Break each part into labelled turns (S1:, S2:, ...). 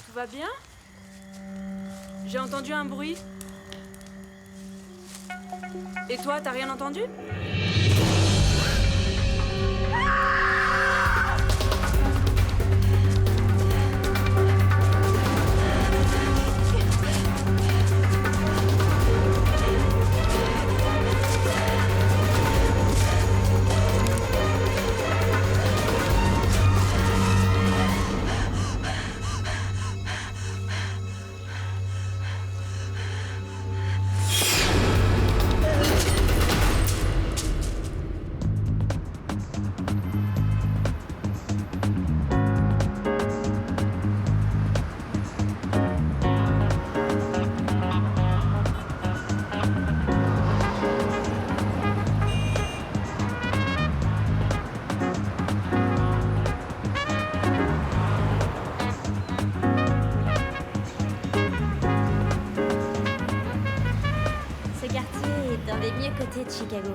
S1: Tout va bien? J'ai entendu un bruit. Et toi, t'as rien entendu?
S2: Des mieux côtés de Chicago.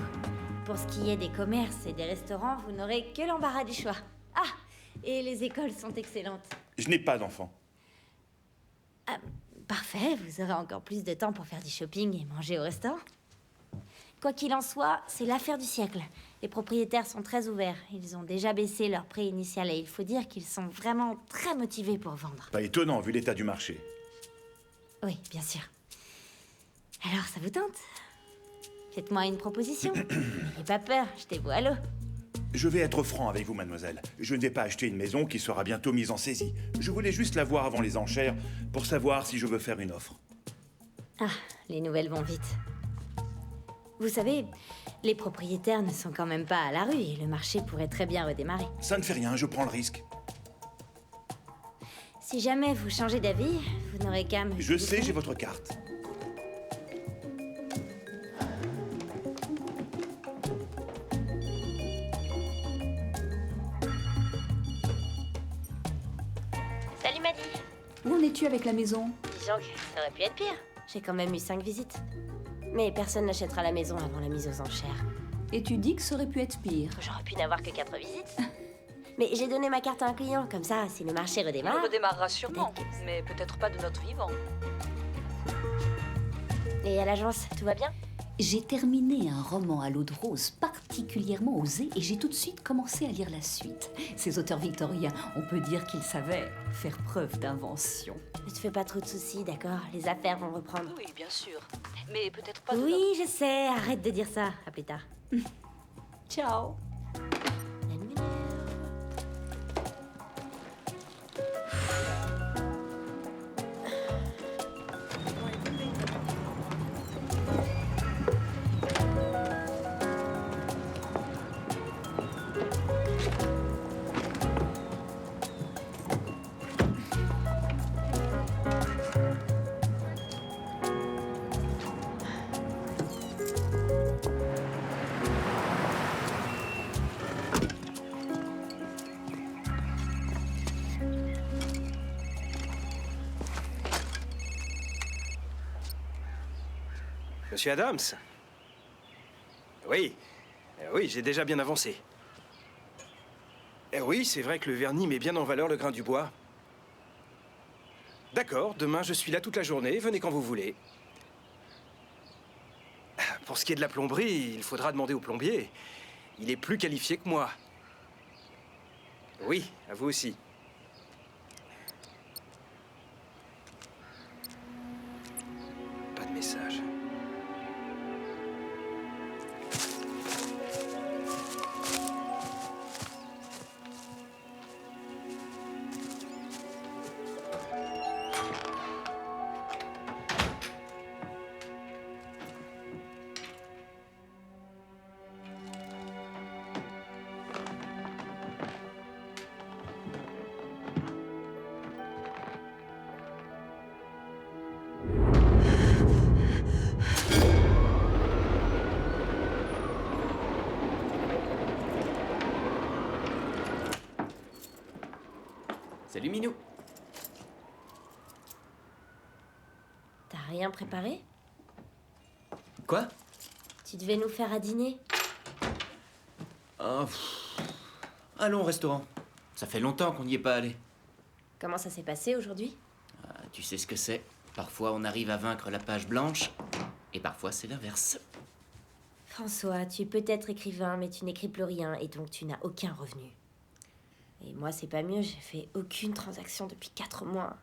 S2: Pour ce qui est des commerces et des restaurants, vous n'aurez que l'embarras du choix. Ah, et les écoles sont excellentes.
S3: Je n'ai pas d'enfant.
S2: Ah, parfait, vous aurez encore plus de temps pour faire du shopping et manger au restaurant. Quoi qu'il en soit, c'est l'affaire du siècle. Les propriétaires sont très ouverts. Ils ont déjà baissé leur prix initial et il faut dire qu'ils sont vraiment très motivés pour vendre.
S3: Pas étonnant vu l'état du marché.
S2: Oui, bien sûr. Alors, ça vous tente ? Faites-moi une proposition. N'ayez pas peur, jetez-vous à l'eau.
S3: Je vais être franc avec vous, mademoiselle. Je ne vais pas acheter une maison qui sera bientôt mise en saisie. Je voulais juste la voir avant les enchères pour savoir si je veux faire une offre.
S2: Ah, les nouvelles vont vite. Vous savez, les propriétaires ne sont quand même pas à la rue et le marché pourrait très bien redémarrer.
S3: Ça ne fait rien, je prends le risque.
S2: Si jamais vous changez d'avis, vous n'aurez qu'à me...
S3: Je sais, j'ai votre carte.
S2: Salut Maddy.
S4: Où en es-tu avec la maison?
S2: Disons que ça aurait pu être pire. J'ai quand même eu 5 visites. Mais personne n'achètera la maison avant la mise aux enchères.
S4: Et tu dis que ça aurait pu être pire.
S2: J'aurais pu n'avoir que 4 visites. Mais j'ai donné ma carte à un client, comme ça, si le marché redémarre...
S5: Il redémarrera sûrement, mais peut-être pas de notre vivant.
S2: Et à l'agence, tout va bien?
S4: J'ai terminé un roman à l'eau de rose particulièrement osé et j'ai tout de suite commencé à lire la suite. Ces auteurs victoriens, on peut dire qu'ils savaient faire preuve d'invention.
S2: Ne te fais pas trop de soucis, d'accord? Les affaires vont reprendre.
S5: Oui, bien sûr. Mais peut-être pas de
S2: Oui, je sais, arrête de dire ça. À plus tard.
S4: Ciao.
S6: Monsieur Adams? Oui, oui, j'ai déjà bien avancé. Oui, c'est vrai que le vernis met bien en valeur le grain du bois. D'accord, demain je suis là toute la journée, venez quand vous voulez. Pour ce qui est de la plomberie, il faudra demander au plombier. Il est plus qualifié que moi. Oui, à vous aussi. Pas de message.
S7: Salut Minou.
S2: T'as rien préparé?
S7: Quoi?
S2: Tu devais nous faire à dîner.
S7: Oh, allons au restaurant. Ça fait longtemps qu'on n'y est pas allé.
S2: Comment ça s'est passé aujourd'hui?
S7: Tu sais ce que c'est. Parfois, on arrive à vaincre la page blanche, et parfois, c'est l'inverse.
S2: François, tu es peut-être écrivain, mais tu n'écris plus rien, et donc tu n'as aucun revenu. Et moi, c'est pas mieux, j'ai fait aucune transaction depuis 4 mois.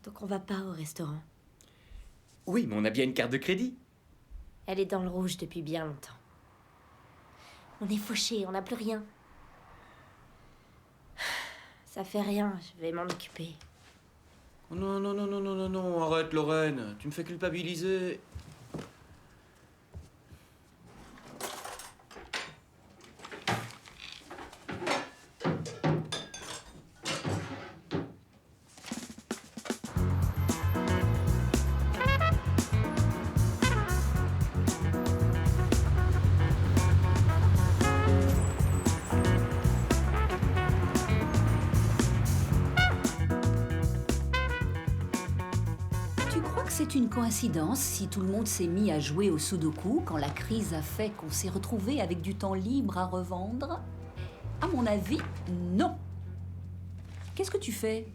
S2: Donc on va pas au restaurant.
S7: Oui, mais on a bien une carte de crédit.
S2: Elle est dans le rouge depuis bien longtemps. On est fauchés, on n'a plus rien. Ça fait rien, je vais m'en occuper.
S7: Oh non, non, non, non, non, non, non, arrête, Lorraine. Tu me fais culpabiliser.
S4: Tu crois que c'est une coïncidence si tout le monde s'est mis à jouer au sudoku quand la crise a fait qu'on s'est retrouvé avec du temps libre à revendre? À mon avis, non. Qu'est-ce que tu fais?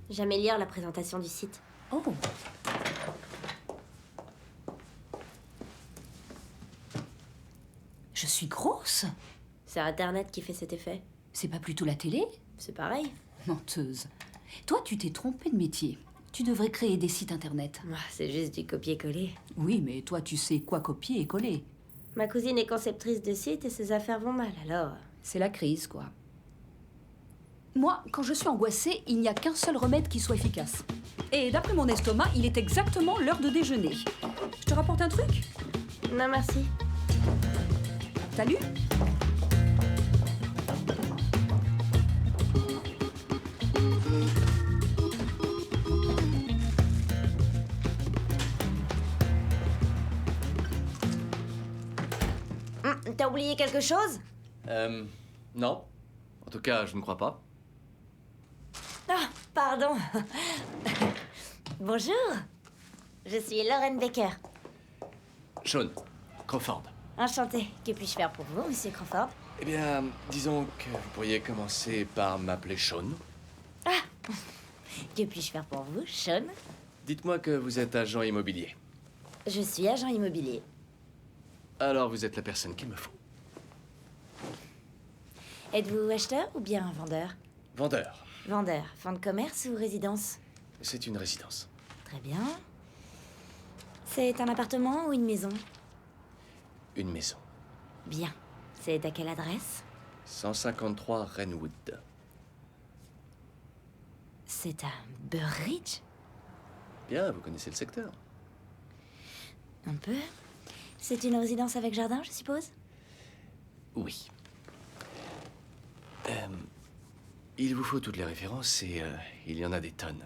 S2: J'améliore la présentation du site.
S4: Oh. Je suis grosse?
S2: C'est Internet qui fait cet effet.
S4: C'est pas plutôt la télé?
S2: C'est pareil.
S4: Menteuse. Toi, tu t'es trompée de métier. Tu devrais créer des sites internet.
S2: Ah, c'est juste du copier-coller.
S4: Oui, mais toi, tu sais quoi copier et coller.
S2: Ma cousine est conceptrice de site et ses affaires vont mal, alors...
S4: C'est la crise, quoi. Moi, quand je suis angoissée, il n'y a qu'un seul remède qui soit efficace. Et d'après mon estomac, il est exactement l'heure de déjeuner. Je te rapporte un truc?
S2: Non, merci.
S4: T'as lu?
S2: T'as oublié quelque chose?
S7: Non. En tout cas, je ne crois pas.
S2: Ah, pardon. Bonjour. Je suis Lauren Baker.
S7: Sean Crawford.
S2: Enchantée. Que puis-je faire pour vous, monsieur Crawford?
S8: Eh bien, disons que vous pourriez commencer par m'appeler Sean.
S2: Que puis-je faire pour vous, Sean?
S8: Dites-moi que vous êtes agent immobilier.
S2: Je suis agent immobilier.
S8: Alors vous êtes la personne qu'il me faut.
S2: Êtes-vous acheteur ou bien vendeur?
S8: Vendeur.
S2: Vendeur. Fonds de commerce ou résidence?
S8: C'est une résidence.
S2: Très bien. C'est un appartement ou une maison?
S8: Une maison.
S2: Bien. C'est à quelle adresse?
S8: 153 Renwood.
S2: C'est à Burridge?
S8: Bien, vous connaissez le secteur.
S2: Un peu. C'est une résidence avec jardin, je suppose?
S8: Oui. Il vous faut toutes les références et il y en a des tonnes.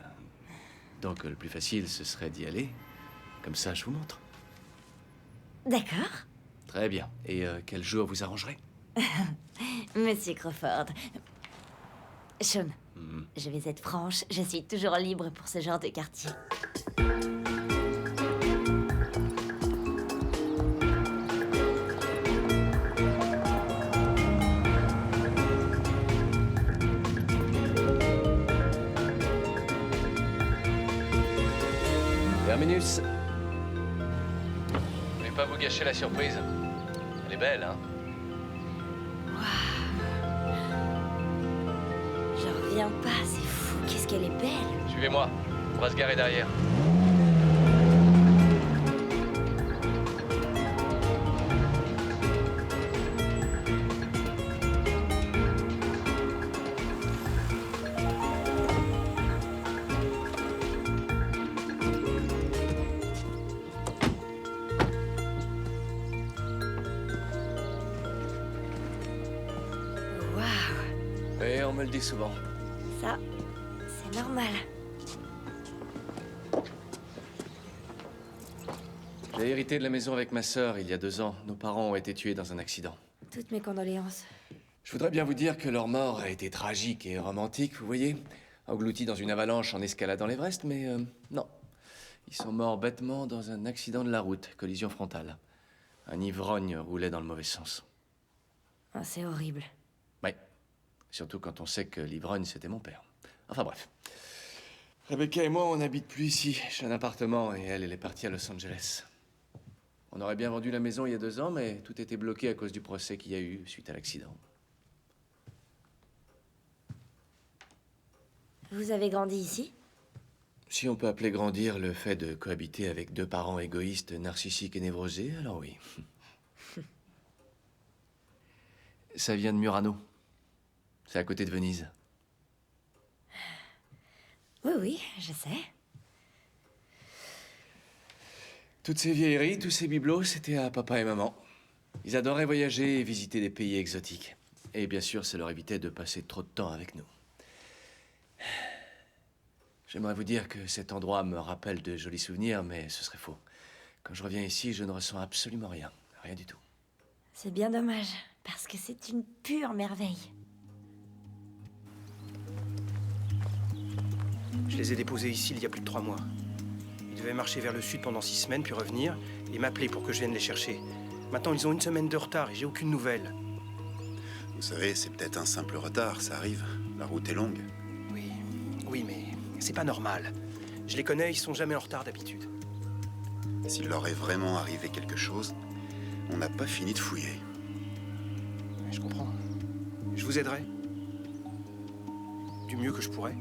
S8: Donc le plus facile, ce serait d'y aller. Comme ça, je vous montre.
S2: D'accord.
S8: Très bien. Et quel jour vous arrangerez?
S2: Monsieur Crawford. Sean, je vais être franche, je suis toujours libre pour ce genre de quartier.
S8: Terminus. Je vais pas vous gâcher la surprise. Elle est belle, hein?
S2: Je reviens pas, c'est fou, qu'est-ce qu'elle est belle.
S8: Suivez-moi. On va se garer derrière.
S2: Waouh,
S8: Et on me le dit souvent.
S2: ça, c'est normal.
S8: J'ai hérité de la maison avec ma sœur il y a 2 ans. Nos parents ont été tués dans un accident.
S2: Toutes mes condoléances.
S8: Je voudrais bien vous dire que leur mort a été tragique et romantique, vous voyez, engloutis dans une avalanche en escaladant l'Everest, mais non. Ils sont morts bêtement dans un accident de la route, collision frontale. Un ivrogne roulait dans le mauvais sens.
S2: Ah, c'est horrible.
S8: Ouais, surtout quand on sait que l'ivrogne, c'était mon père. Enfin bref. Rebecca et moi, on n'habite plus ici. J'ai un appartement et elle est partie à Los Angeles. On aurait bien vendu la maison il y a 2 ans, mais tout était bloqué à cause du procès qu'il y a eu suite à l'accident.
S2: Vous avez grandi ici?
S8: Si on peut appeler grandir le fait de cohabiter avec 2 parents égoïstes, narcissiques et névrosés, alors oui. Ça vient de Murano. C'est à côté de Venise.
S2: Oui, oui, je sais.
S8: Toutes ces vieilleries, tous ces bibelots, c'était à papa et maman. Ils adoraient voyager et visiter des pays exotiques. Et bien sûr, ça leur évitait de passer trop de temps avec nous. J'aimerais vous dire que cet endroit me rappelle de jolis souvenirs, mais ce serait faux. Quand je reviens ici, je ne ressens absolument rien. Rien du tout.
S2: C'est bien dommage, parce que c'est une pure merveille.
S6: Je les ai déposés ici il y a plus de 3 mois. Ils devaient marcher vers le sud pendant 6 semaines, puis revenir et m'appeler pour que je vienne les chercher. Maintenant, ils ont 1 semaine de retard et j'ai aucune nouvelle.
S9: Vous savez, c'est peut-être un simple retard, ça arrive. La route est longue.
S6: Oui, mais c'est pas normal. Je les connais, ils sont jamais en retard d'habitude.
S9: S'il leur est vraiment arrivé quelque chose, on n'a pas fini de fouiller.
S6: Je comprends. Je vous aiderai. Du mieux que je pourrai.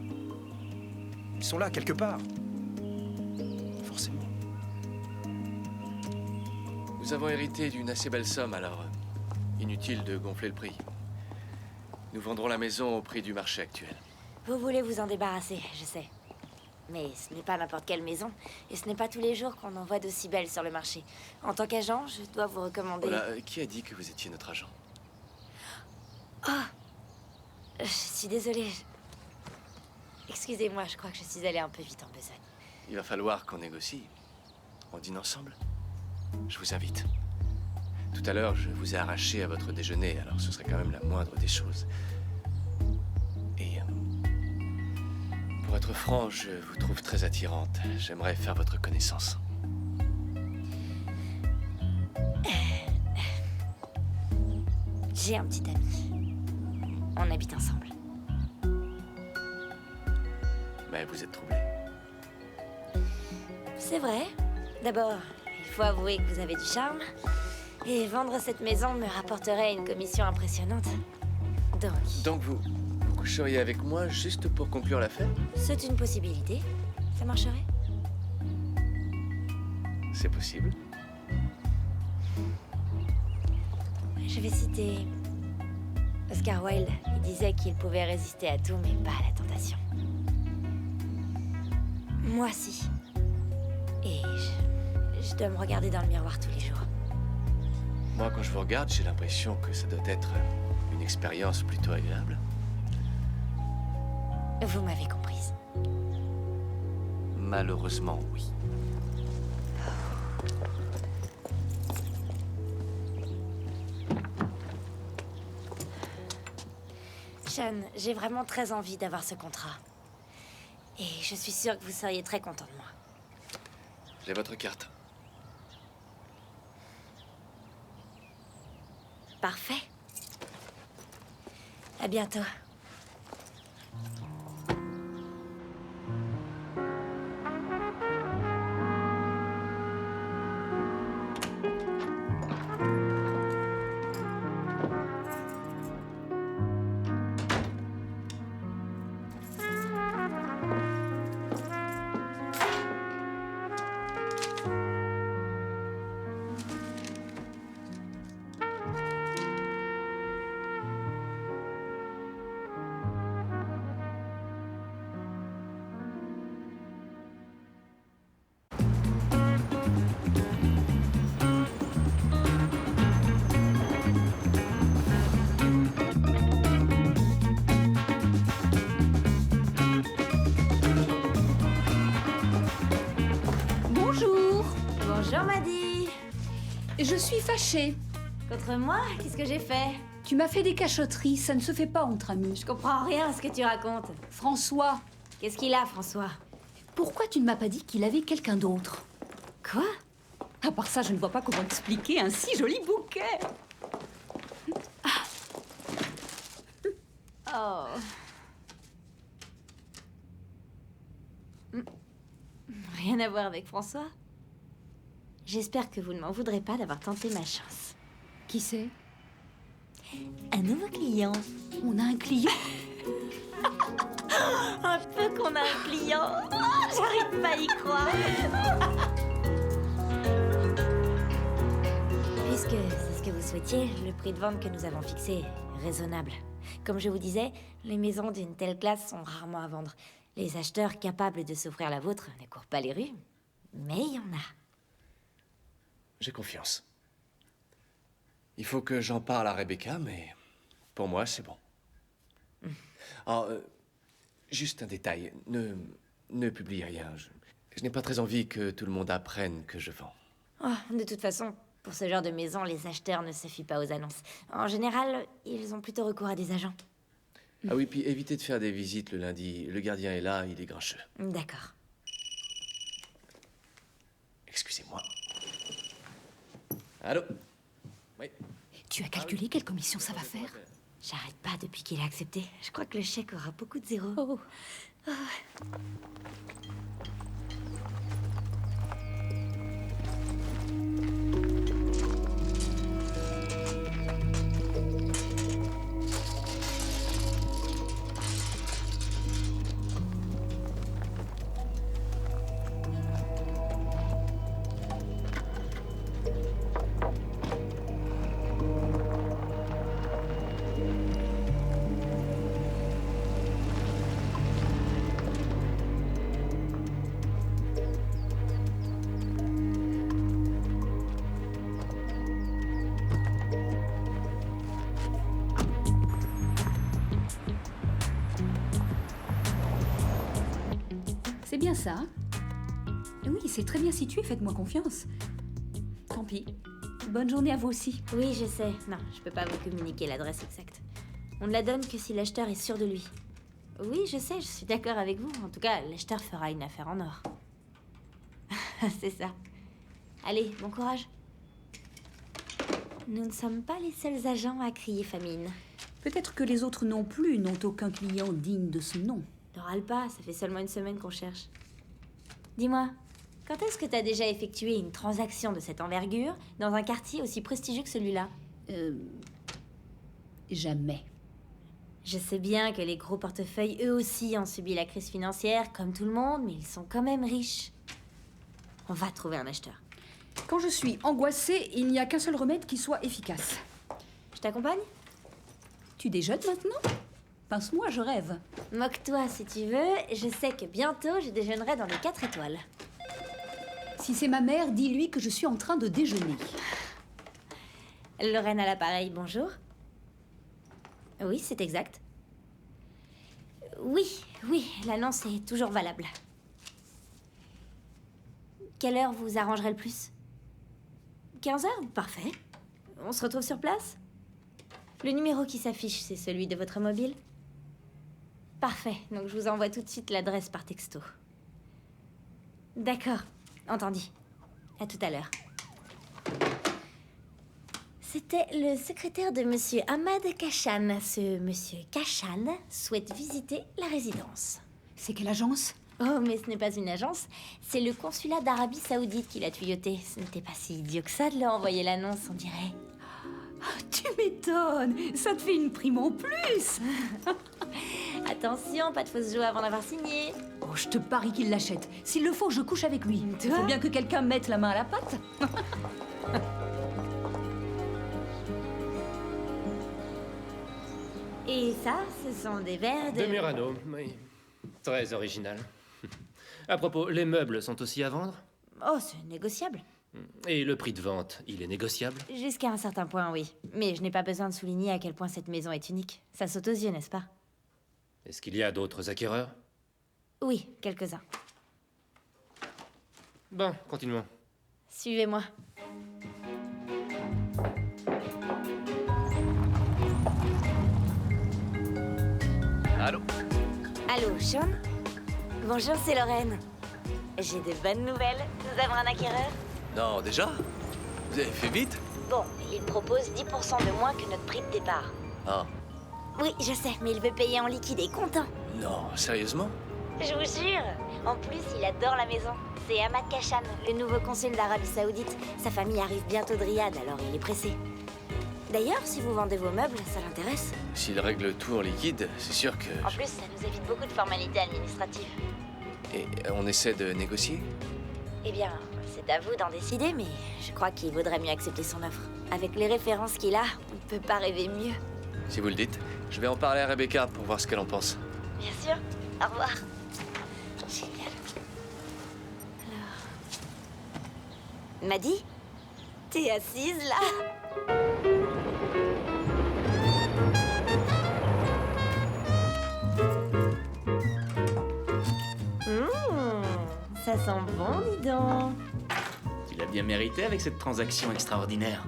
S6: Ils sont là, quelque part. Forcément.
S8: Nous avons hérité d'une assez belle somme, alors inutile de gonfler le prix. Nous vendrons la maison au prix du marché actuel.
S2: Vous voulez vous en débarrasser, je sais. Mais ce n'est pas n'importe quelle maison, et ce n'est pas tous les jours qu'on en voit d'aussi belles sur le marché. En tant qu'agent, je dois vous recommander...
S8: Voilà, qui a dit que vous étiez notre agent?
S2: Oh! Je suis désolée. Excusez-moi, je crois que je suis allée un peu vite en besogne.
S8: Il va falloir qu'on négocie. On dîne ensemble? Je vous invite. Tout à l'heure, je vous ai arraché à votre déjeuner, alors ce serait quand même la moindre des choses. Et... pour être franc, je vous trouve très attirante. J'aimerais faire votre connaissance.
S2: J'ai un petit ami. On habite ensemble.
S8: Mais vous êtes troublé.
S2: C'est vrai. D'abord, il faut avouer que vous avez du charme. Et vendre cette maison me rapporterait une commission impressionnante.
S8: Donc vous coucheriez avec moi juste pour conclure l'affaire?
S2: C'est une possibilité. Ça marcherait?
S8: C'est possible.
S2: Je vais citer Oscar Wilde. Il disait qu'il pouvait résister à tout, mais pas à la tentation. Moi, si. Et je dois me regarder dans le miroir tous les jours.
S8: Moi, quand je vous regarde, j'ai l'impression que ça doit être une expérience plutôt agréable.
S2: Vous m'avez comprise.
S8: Malheureusement, oui.
S2: Sean, j'ai vraiment très envie d'avoir ce contrat. Et je suis sûre que vous seriez très content de moi.
S8: J'ai votre carte.
S2: Parfait. À bientôt.
S4: Bonjour.
S2: Bonjour, Maddy.
S4: Je suis fâchée.
S2: Contre moi? Qu'est-ce que j'ai fait?
S4: Tu m'as fait des cachotteries, ça ne se fait pas entre amis.
S2: Je comprends rien à ce que tu racontes.
S4: François,
S2: Qu'est-ce qu'il a, François?
S4: pourquoi tu ne m'as pas dit qu'il avait quelqu'un d'autre?
S2: Quoi?
S4: À part ça, je ne vois pas comment expliquer un si joli bouquet.
S2: Oh. Rien à voir avec François. J'espère que vous ne m'en voudrez pas d'avoir tenté ma chance.
S4: Qui c'est?
S2: Un nouveau client.
S4: On a un client.
S2: Un peu qu'on a un client. Oh, j'arrive pas à y croire. Puisque c'est ce que vous souhaitiez, le prix de vente que nous avons fixé est raisonnable. Comme je vous disais, les maisons d'une telle classe sont rarement à vendre. Les acheteurs capables de s'offrir la vôtre ne courent pas les rues. Mais il y en a.
S8: J'ai confiance. Il faut que j'en parle à Rebecca, mais pour moi, c'est bon. Oh, juste un détail. Ne publiez rien. Je n'ai pas très envie que tout le monde apprenne que je vends.
S2: Oh, de toute façon, pour ce genre de maison, les acheteurs ne se fient pas aux annonces. En général, ils ont plutôt recours à des agents.
S8: Ah oui, puis évitez de faire des visites le lundi. Le gardien est là, il est grincheux.
S2: D'accord.
S8: Excusez-moi. Allô? Oui.
S4: Tu as calculé quelle commission ça va faire?
S2: J'arrête pas depuis qu'il a accepté. Je crois que le chèque aura beaucoup de zéros.
S4: Oh. C'est bien ça. Oui, c'est très bien situé, faites-moi confiance. Tant pis. Bonne journée à vous aussi.
S2: Oui, je sais. Non, je peux pas vous communiquer l'adresse exacte. On ne la donne que si l'acheteur est sûr de lui. Oui, je sais, je suis d'accord avec vous. En tout cas, l'acheteur fera une affaire en or. C'est ça. Allez, bon courage. Nous ne sommes pas les seuls agents à crier famine.
S4: Peut-être que les autres non plus n'ont aucun client digne de ce nom.
S2: Ne râle pas, ça fait seulement une semaine qu'on cherche. Dis-moi, quand est-ce que t'as déjà effectué une transaction de cette envergure dans un quartier aussi prestigieux que celui-là?
S4: Jamais.
S2: Je sais bien que les gros portefeuilles, eux aussi, ont subi la crise financière, comme tout le monde, mais ils sont quand même riches. On va trouver un acheteur.
S4: Quand je suis angoissée, il n'y a qu'un seul remède qui soit efficace.
S2: Je t'accompagne?
S4: Tu déjeunes maintenant? Pince-moi, je rêve.
S2: Moque-toi si tu veux, je sais que bientôt je déjeunerai dans les 4 étoiles.
S4: Si c'est ma mère, dis-lui que je suis en train de déjeuner.
S2: Lorraine à l'appareil, bonjour. Oui, c'est exact. Oui, l'annonce est toujours valable. Quelle heure vous arrangerait le plus? 15 heures? Parfait. On se retrouve sur place? Le numéro qui s'affiche, c'est celui de votre mobile? Parfait, donc je vous envoie tout de suite l'adresse par texto. D'accord, entendu. À tout à l'heure. C'était le secrétaire de Monsieur Ahmad Kashan. Ce Monsieur Kashan souhaite visiter la résidence.
S4: C'est quelle agence?
S2: Oh, mais ce n'est pas une agence, c'est le consulat d'Arabie Saoudite qui l'a tuyauté. Ce n'était pas si idiot que ça de leur envoyer l'annonce, on dirait.
S4: Tu m'étonnes. Ça te fait une prime en plus.
S2: Attention, pas de fausse joie avant d'avoir signé.
S4: Oh, je te parie qu'il l'achète. S'il le faut, je couche avec lui. Il
S2: Toi
S4: faut bien que quelqu'un mette la main à la pâte.
S2: Et ça, ce sont des verres de...
S6: De Murano, oui. Très original. À propos, les meubles sont aussi à vendre?
S2: Oh, c'est négociable.
S6: Et le prix de vente, il est négociable?
S2: Jusqu'à un certain point, oui. Mais je n'ai pas besoin de souligner à quel point cette maison est unique. Ça saute aux yeux, n'est-ce pas?
S6: Est-ce qu'il y a d'autres acquéreurs?
S2: Oui, quelques-uns.
S6: Bon, continuons.
S2: Suivez-moi.
S8: Allô?
S2: Allô, Sean? Bonjour, c'est Lorraine. J'ai de bonnes nouvelles. Nous avons un acquéreur.
S8: Non, déjà? Vous avez fait vite?
S2: Bon, il propose 10% de moins que notre prix de départ.
S8: Ah,
S2: Oui, je sais, mais il veut payer en liquide et content.
S8: non, sérieusement?
S2: Je vous jure. En plus, il adore la maison. C'est Ahmad Kashan, le nouveau consul d'Arabie Saoudite. Sa famille arrive bientôt de Riyad, alors il est pressé. D'ailleurs, si vous vendez vos meubles, ça l'intéresse.
S8: S'il règle tout en liquide, c'est sûr que...
S2: En plus, ça nous évite beaucoup de formalités administratives.
S8: Et on essaie de négocier?
S2: Eh bien, c'est à vous d'en décider, mais je crois qu'il vaudrait mieux accepter son offre. Avec les références qu'il a, on ne peut pas rêver mieux.
S8: Si vous le dites, je vais en parler à Rebecca pour voir ce qu'elle en pense.
S2: Bien sûr. Au revoir. Génial. Alors... Maddy? T'es assise, là? Ça sent bon, dis donc.
S7: Tu l'as bien mérité avec cette transaction extraordinaire.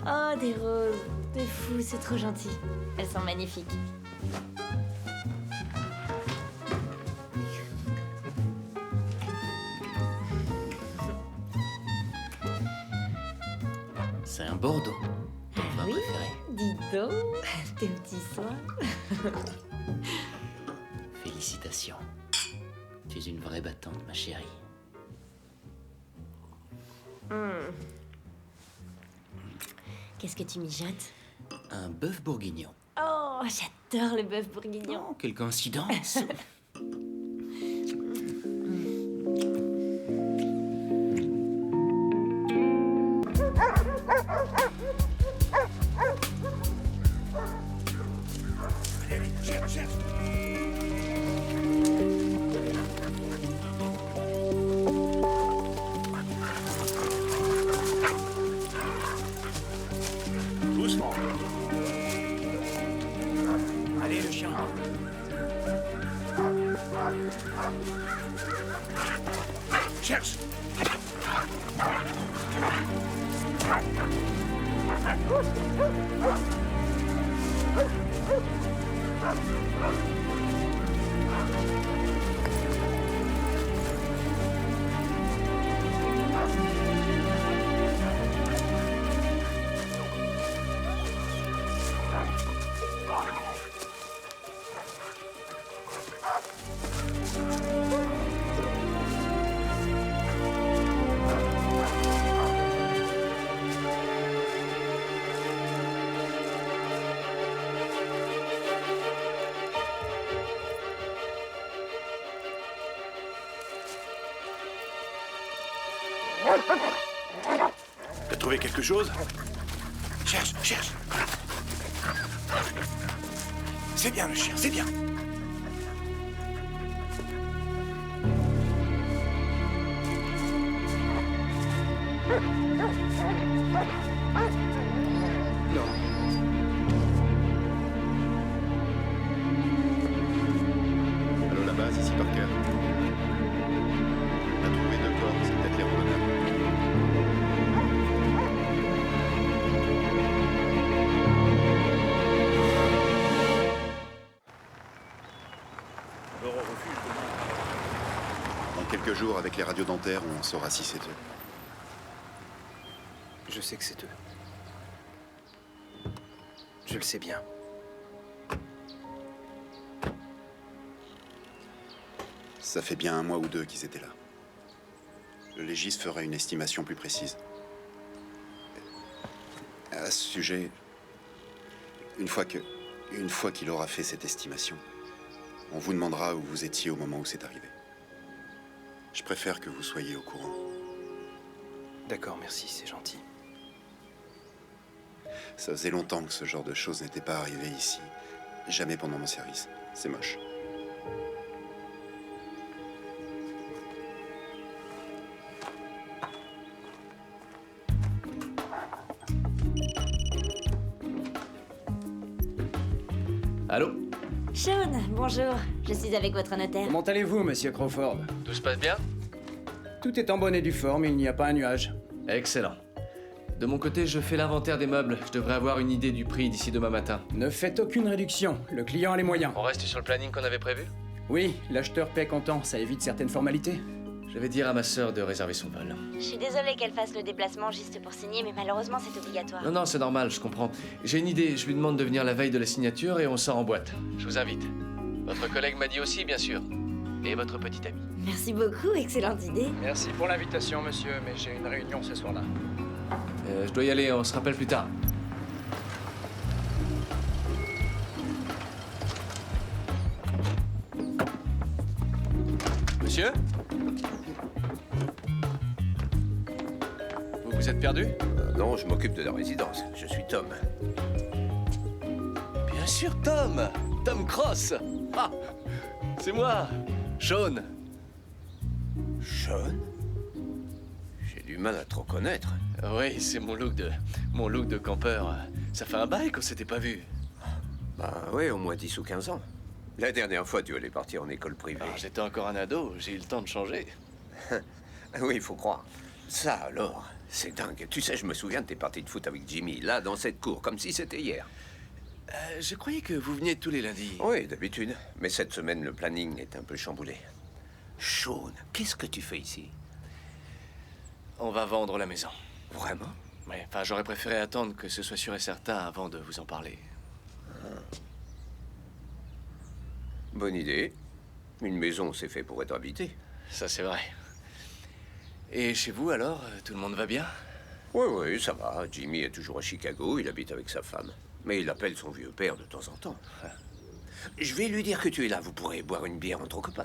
S2: Oh, des roses. T'es fou, c'est trop gentil. Elles sont magnifiques.
S7: C'est un Bordeaux. Ton vin
S2: Oui,
S7: préféré.
S2: dis donc. Tes petits soins.
S7: Félicitations. Tu es une vraie battante, ma chérie.
S2: Qu'est-ce que tu mijotes?
S7: Un bœuf bourguignon.
S2: Oh, j'adore le bœuf bourguignon.
S7: Oh, quelle coïncidence.
S3: Allez, cherche. Doucement. Allez, le chien. Cherche. T'as trouvé quelque chose? Cherche. C'est bien le chien, c'est bien.
S6: Non.
S9: Allô, la base, ici Parker. On a trouvé 2 corps, c'est peut-être les randonneurs. Dans quelques jours, avec les radios dentaires, on saura si c'est eux.
S6: Je sais que c'est eux. Je le sais bien.
S9: Ça fait bien 1 mois ou 2 qu'ils étaient là. Le légiste fera une estimation plus précise. À ce sujet, une fois qu'il aura fait cette estimation, on vous demandera où vous étiez au moment où c'est arrivé. Je préfère que vous soyez au courant.
S6: D'accord, merci, c'est gentil.
S9: Ça faisait longtemps que ce genre de choses n'était pas arrivé ici. Jamais pendant mon service. C'est moche.
S8: Allô?
S2: Sean, bonjour. Je suis avec votre notaire.
S10: Comment allez-vous, monsieur Crawford?
S8: Tout se passe bien?
S10: Tout est en bonne et due forme et il n'y a pas un nuage.
S8: Excellent. De mon côté, je fais l'inventaire des meubles. Je devrais avoir une idée du prix d'ici demain matin.
S10: Ne faites aucune réduction, le client a les moyens.
S8: On reste sur le planning qu'on avait prévu?
S10: Oui, l'acheteur paie comptant, ça évite certaines formalités.
S8: Je vais dire à ma sœur de réserver son vol.
S2: Je suis désolée qu'elle fasse le déplacement juste pour signer, mais malheureusement, c'est obligatoire.
S8: Non, c'est normal, je comprends. J'ai une idée, je lui demande de venir la veille de la signature et on sort en boîte. Je vous invite. Votre collègue m'a dit aussi, bien sûr. Et votre petite amie.
S2: Merci beaucoup, excellente idée.
S10: Merci pour l'invitation, monsieur, mais j'ai une réunion ce soir-là.
S8: Je dois y aller, on se rappelle plus tard. Monsieur? Vous vous êtes perdu?
S11: Non, je m'occupe de la résidence. Je suis Tom.
S8: Bien sûr, Tom! Tom Cross! Ah! C'est moi! Sean!
S11: Sean? J'ai du mal à te reconnaître.
S8: Oui, c'est mon look de campeur. Ça fait un bail qu'on s'était pas vu.
S11: Bah oui, au moins 10 ou 15 ans. La dernière fois, tu allais partir en école privée.
S8: Alors, j'étais encore un ado, j'ai eu le temps de changer.
S11: Oui, il faut croire. Ça alors, c'est dingue. Tu sais, je me souviens de tes parties de foot avec Jimmy, là, dans cette cour, comme si c'était hier.
S8: Je croyais que vous veniez tous les lundis.
S11: Oui, d'habitude. Mais cette semaine, le planning est un peu chamboulé. Sean, qu'est-ce que tu fais ici?
S8: On va vendre la maison.
S11: Vraiment?
S8: Ouais, enfin, j'aurais préféré attendre que ce soit sûr et certain avant de vous en parler.
S11: Bonne idée. Une maison, c'est fait pour être habité.
S8: Ça, c'est vrai. Et chez vous, alors, tout le monde va bien?
S11: Oui, ça va. Jimmy est toujours à Chicago, il habite avec sa femme. Mais il appelle son vieux père de temps en temps. Je vais lui dire que tu es là, vous pourrez boire une bière entre copains.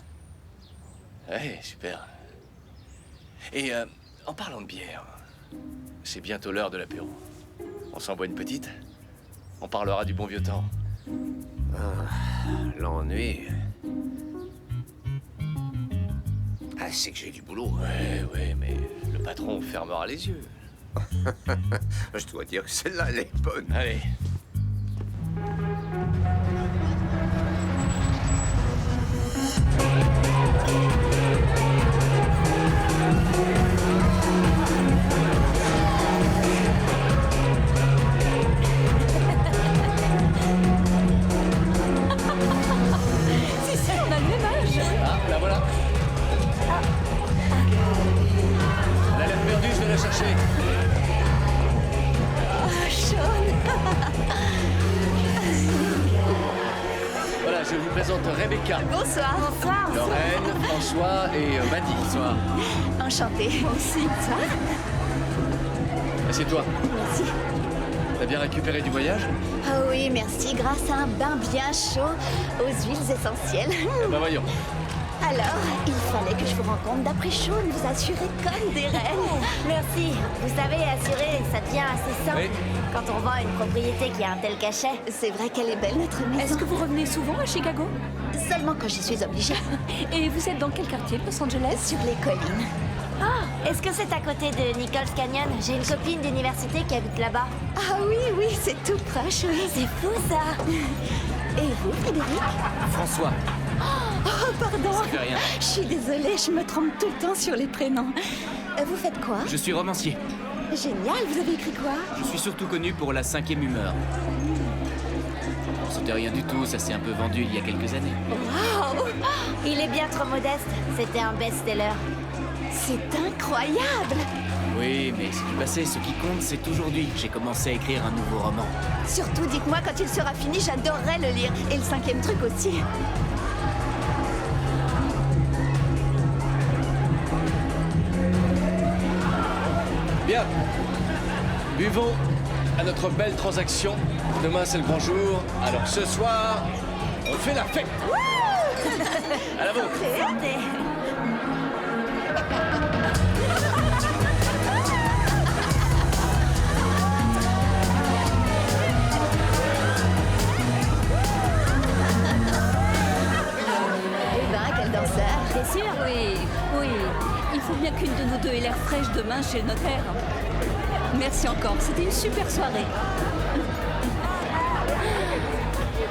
S8: Ouais, super. Et en parlant de bière, c'est bientôt l'heure de l'apéro. On s'en boit une petite? On parlera du bon vieux temps.
S11: L'ennui. Ah, c'est que j'ai du boulot.
S8: Ouais, mais le patron fermera les yeux.
S11: Je dois dire que celle-là, elle est bonne.
S8: Allez.
S4: C'est ça, on a le même âge.
S8: Ah, la voilà. Elle a l'air perdue, je vais la chercher. Voilà, je vous présente Rebecca.
S2: Bonsoir. Bonsoir.
S8: Lorraine, François et Maddy. Bonsoir.
S2: Enchantée. Moi aussi. Bonsoir.
S8: Et c'est toi.
S12: Merci.
S8: T'as bien récupéré du voyage?
S12: Ah oui, merci, grâce à un bain bien chaud aux huiles essentielles.
S8: Eh ben voyons.
S12: Alors, il fallait que je vous rencontre. D'après Sean, vous assurez comme des reines.
S2: Merci. Vous savez, assurer, ça devient assez simple.
S8: Oui.
S2: Quand on vend une propriété qui a un tel cachet.
S12: C'est vrai qu'elle est belle, notre maison.
S4: Est-ce que vous revenez souvent à Chicago?
S12: Seulement quand j'y suis obligée.
S4: Et vous êtes dans quel quartier de Los Angeles?
S12: Sur les collines.
S2: Ah, est-ce que c'est à côté de Nichols Canyon? J'ai une copine d'université qui habite là-bas.
S12: Ah oui, c'est tout proche, oui.
S2: C'est fou, ça.
S12: Et vous, Frédéric?
S8: François.
S12: Oh, pardon.
S7: Ça fait rien.
S12: Je suis désolée, je me trompe tout le temps sur les prénoms. Vous faites quoi?
S7: Je suis romancier.
S12: Génial, vous avez écrit quoi?
S7: Je suis surtout connu pour La Cinquième Humeur. C'était rien du tout, ça s'est un peu vendu il y a quelques années.
S12: Waouh!
S2: Il est bien trop modeste. C'était un best-seller.
S12: C'est incroyable!
S7: Oui, mais c'est du passé, ce qui compte, c'est aujourd'hui. J'ai commencé à écrire un nouveau roman.
S12: Surtout, dites-moi quand il sera fini, j'adorerais le lire. Et le 5e truc aussi.
S8: Bien. Buvons à notre belle transaction. Demain, c'est le grand jour. Alors ce soir, on fait la fête. À la vôtre.
S12: Eh ben, quel danseur!
S4: T'es sûr? Oui. Il faut bien qu'une de nous deux ait l'air fraîche demain chez le notaire. Merci encore, c'était une super soirée.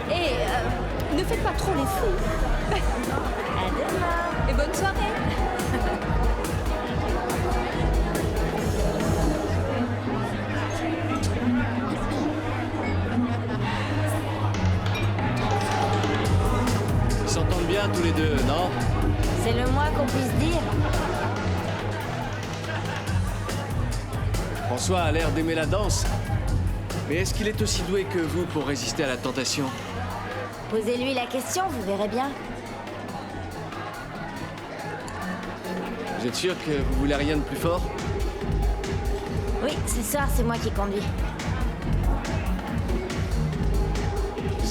S4: Et ne faites pas trop les fous.
S2: À demain.
S4: Et bonne soirée.
S8: Ils s'entendent bien tous les deux, non?
S2: C'est le moins qu'on puisse dire.
S8: François a l'air d'aimer la danse. Mais est-ce qu'il est aussi doué que vous pour résister à la tentation?
S2: Posez-lui la question, vous verrez bien.
S8: Vous êtes sûr que vous voulez rien de plus fort?
S2: Oui, ce soir, c'est moi qui conduis.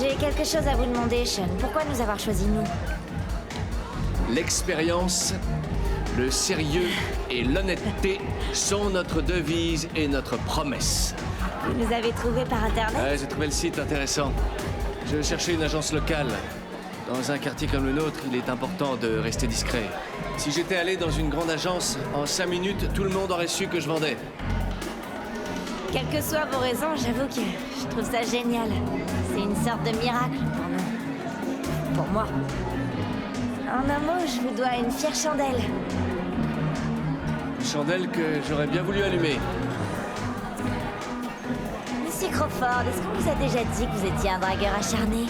S2: J'ai quelque chose à vous demander, Sean. Pourquoi nous avoir choisi nous?
S8: L'expérience, le sérieux et l'honnêteté sont notre devise et notre promesse.
S2: Vous nous avez trouvés par Internet?
S8: Ouais, j'ai trouvé le site intéressant. Je cherchais une agence locale. Dans un quartier comme le nôtre, il est important de rester discret. Si j'étais allé dans une grande agence, en 5 minutes, tout le monde aurait su que je vendais.
S2: Quelles que soient vos raisons, j'avoue que je trouve ça génial. C'est une sorte de miracle pour nous. Pour moi. En un mot, je vous dois une fière chandelle.
S8: Une chandelle que j'aurais bien voulu allumer.
S2: Monsieur Crawford, est-ce qu'on vous a déjà dit que vous étiez un dragueur acharné?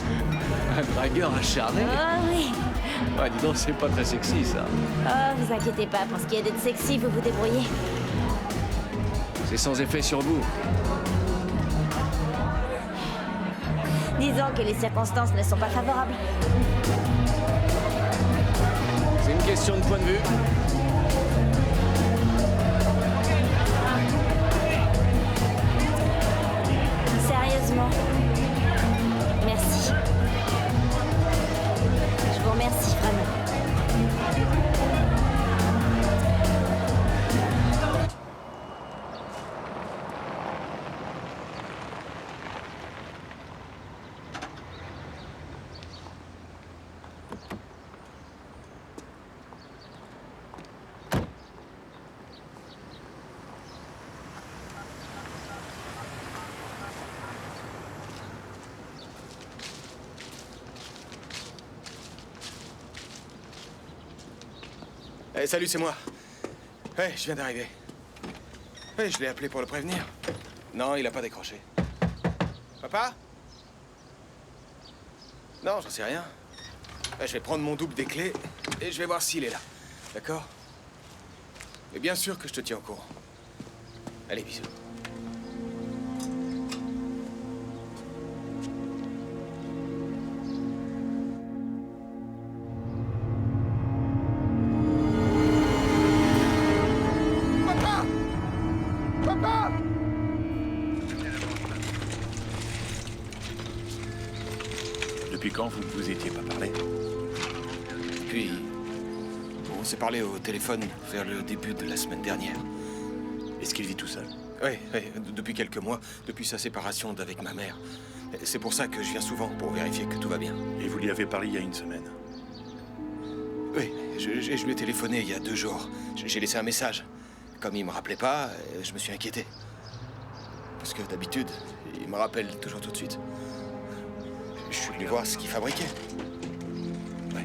S8: Un dragueur acharné?
S2: Oh oui.
S8: Ouais, dis donc, c'est pas très sexy, ça.
S2: Oh, vous inquiétez pas, pour ce qui est d'être sexy, vous vous débrouillez.
S8: C'est sans effet sur vous.
S2: Disons que les circonstances ne sont pas favorables.
S8: C'est une question de point de vue.
S2: Sérieusement. Merci. Je vous remercie vraiment.
S6: Eh, salut, c'est moi. Ouais, je viens d'arriver. Ouais, je l'ai appelé pour le prévenir. Non, il a pas décroché. Papa? Non, j'en sais rien. Ouais, je vais prendre mon double des clés et je vais voir s'il est là. D'accord? Mais bien sûr que je te tiens au courant. Allez, bisous.
S3: Depuis quand vous ne vous étiez pas parlé?
S6: Puis, on s'est parlé au téléphone vers le début de la semaine dernière.
S3: Est-ce qu'il vit tout seul?
S6: Oui, depuis quelques mois, depuis sa séparation d'avec ma mère. C'est pour ça que je viens souvent, pour vérifier que tout va bien.
S3: Et vous lui avez parlé il y a une semaine?
S6: Oui, je lui ai téléphoné il y a 2 jours. J'ai laissé un message. Comme il me rappelait pas, je me suis inquiété. Parce que d'habitude, il me rappelle toujours tout de suite. Je suis venu voir ce qu'il fabriquait. Ouais.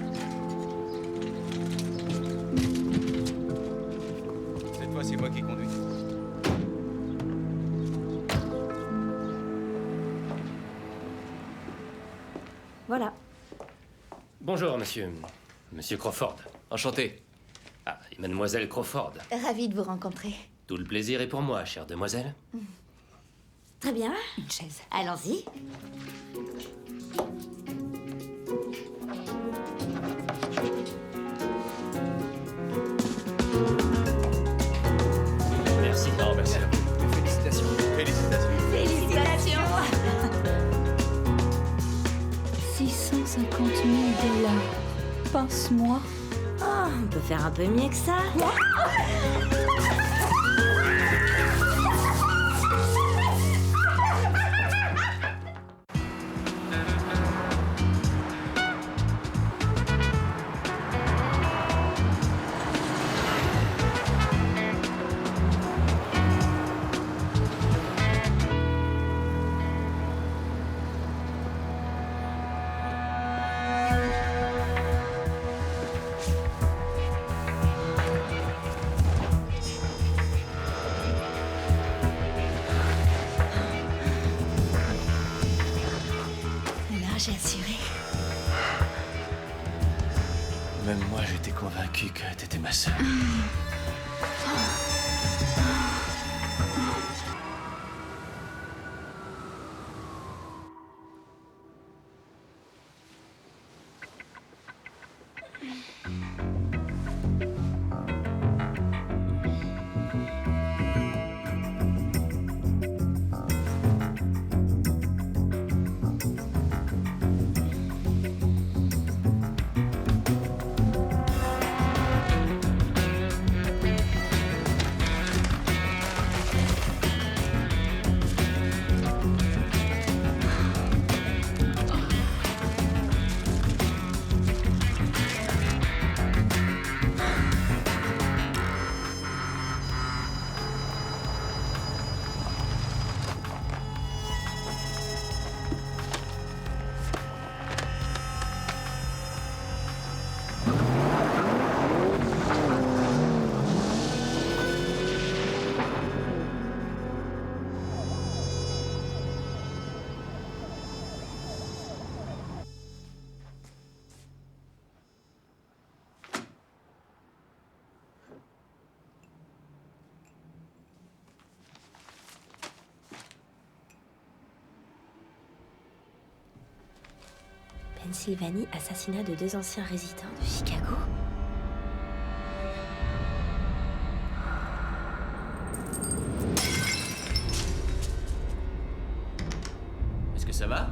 S6: Cette fois, c'est moi qui conduis.
S2: Voilà.
S13: Bonjour, monsieur. Monsieur Crawford.
S8: Enchanté.
S13: Ah, et mademoiselle Crawford.
S2: Ravie de vous rencontrer.
S13: Tout le plaisir est pour moi, chère demoiselle.
S2: Très bien.
S4: Une chaise.
S2: Allons-y.
S13: Merci.
S8: Non, merci.
S6: Félicitations. Félicitations.
S2: Félicitations.
S4: 650 000 $. Passe-moi.
S2: Oh, on peut faire un peu mieux que ça. Alors, j'ai assuré.
S8: Même moi, j'étais convaincu que t'étais ma sœur.
S2: Pennsylvanie, assassinat de 2 anciens résidents de Chicago.
S7: Est-ce que ça va?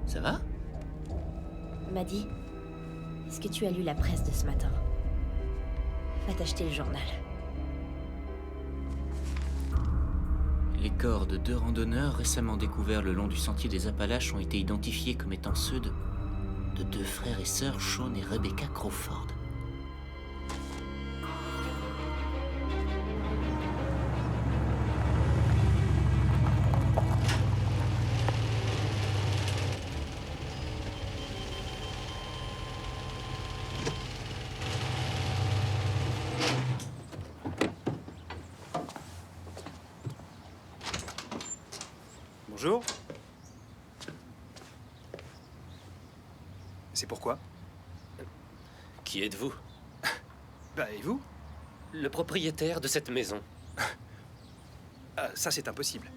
S7: Ça va?
S2: Maddie, est-ce que tu as lu la presse de ce matin? Va t'acheter le journal.
S7: Les corps de 2 randonneurs récemment découverts le long du sentier des Appalaches ont été identifiés comme étant ceux de 2 frères et sœurs, Sean et Rebecca Crawford.
S14: Bonjour. C'est pourquoi?
S13: Qui êtes-vous?
S14: Bah, et vous?
S13: Le propriétaire de cette maison.
S14: Ah, ça, c'est impossible.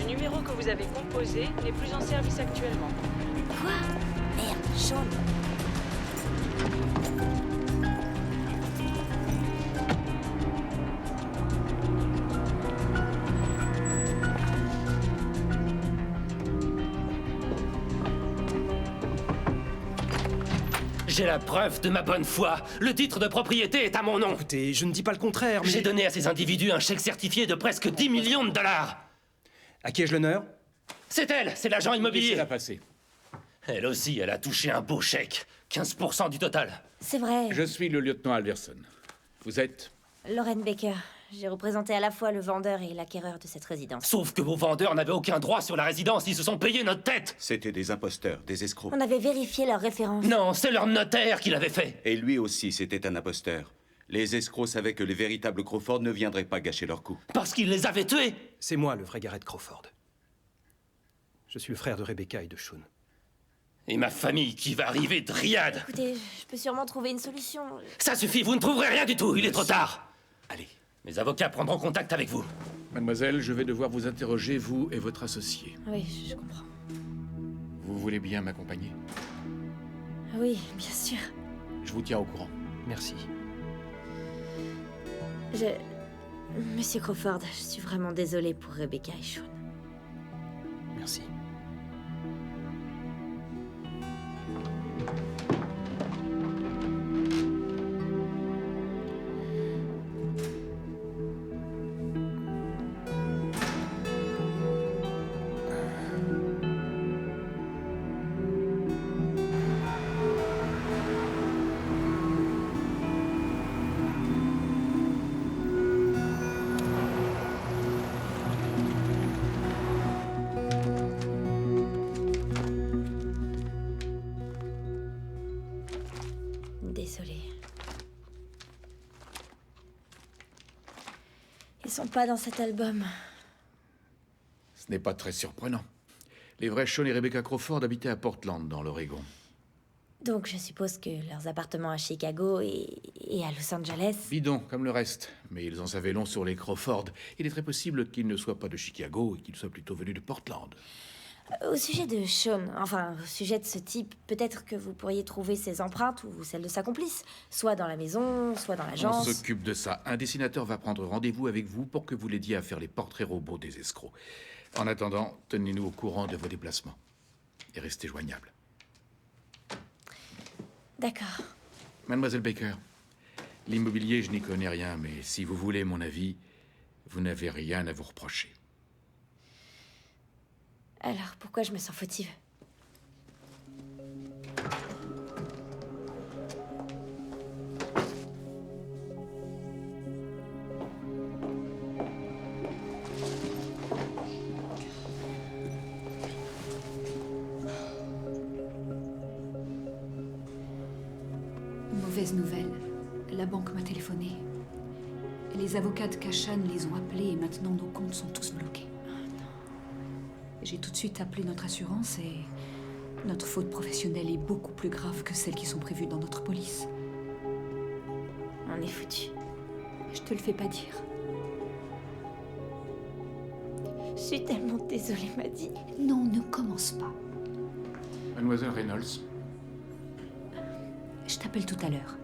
S1: Le numéro que vous avez composé n'est plus en service actuellement.
S2: Quoi? Merde, Sean.
S13: J'ai la preuve de ma bonne foi. Le titre de propriété est à mon nom.
S14: Écoutez, je ne dis pas le contraire, mais...
S13: J'ai donné à ces individus un chèque certifié de presque 10 millions de dollars.
S14: À qui ai-je l'honneur?
S13: C'est elle, c'est l'agent immobilier.
S8: Laissez-la passer.
S13: Elle aussi, elle a touché un beau chèque. 15% du total.
S2: C'est vrai.
S15: Je suis le lieutenant Alderson. Vous êtes?
S2: Lauren Baker. J'ai représenté à la fois le vendeur et l'acquéreur de cette résidence.
S13: Sauf que vos vendeurs n'avaient aucun droit sur la résidence, ils se sont payés notre tête.
S9: C'était des imposteurs, des escrocs.
S2: On avait vérifié leurs références.
S13: Non, c'est leur notaire qui l'avait fait.
S9: Et lui aussi, c'était un imposteur. Les escrocs savaient que les véritables Crawford ne viendraient pas gâcher leur coup.
S13: Parce qu'ils les avaient tués.
S14: C'est moi, le vrai Garrett Crawford. Je suis le frère de Rebecca et de Sean.
S13: Et ma famille qui va arriver de Riyad.
S2: Écoutez, je peux sûrement trouver une solution.
S13: Ça suffit, vous ne trouverez rien du tout, il est trop tard.
S9: Allez.
S13: Mes avocats prendront contact avec vous.
S15: Mademoiselle, je vais devoir vous interroger, vous et votre associé.
S2: Oui, je comprends.
S15: Vous voulez bien m'accompagner?
S2: Oui, bien sûr.
S15: Je vous tiens au courant.
S14: Merci.
S2: Monsieur Crawford, je suis vraiment désolée pour Rebecca et Sean.
S14: Merci.
S2: Désolée. Ils sont pas dans cet album.
S15: Ce n'est pas très surprenant. Les vrais Sean et Rebecca Crawford habitaient à Portland, dans l'Oregon.
S2: Donc je suppose que leurs appartements à Chicago et à Los Angeles...
S15: Bidon, comme le reste. Mais ils en savaient long sur les Crawford. Il est très possible qu'ils ne soient pas de Chicago et qu'ils soient plutôt venus de Portland.
S2: Au sujet de Sean, enfin, au sujet de ce type, peut-être que vous pourriez trouver ses empreintes ou celles de sa complice. Soit dans la maison, soit dans
S15: On
S2: l'agence.
S15: s'occupe de ça. Un dessinateur va prendre rendez-vous avec vous pour que vous l'aidiez à faire les portraits robots des escrocs. En attendant, tenez-nous au courant de vos déplacements. Et restez joignables.
S2: D'accord.
S15: Mademoiselle Baker, l'immobilier, je n'y connais rien, mais si vous voulez mon avis, vous n'avez rien à vous reprocher.
S2: Alors, pourquoi je me sens fautive?
S4: Mauvaise nouvelle. La banque m'a téléphoné. Les avocats de Kashan les ont appelés et maintenant nos comptes sont tous bloqués. J'ai tout de suite appelé notre assurance et notre faute professionnelle est beaucoup plus grave que celles qui sont prévues dans notre police.
S2: On est foutus.
S4: Je te le fais pas dire.
S2: suis tellement désolée, Maddy.
S4: Non, ne commence pas.
S15: Mademoiselle Reynolds.
S4: Je t'appelle tout à l'heure.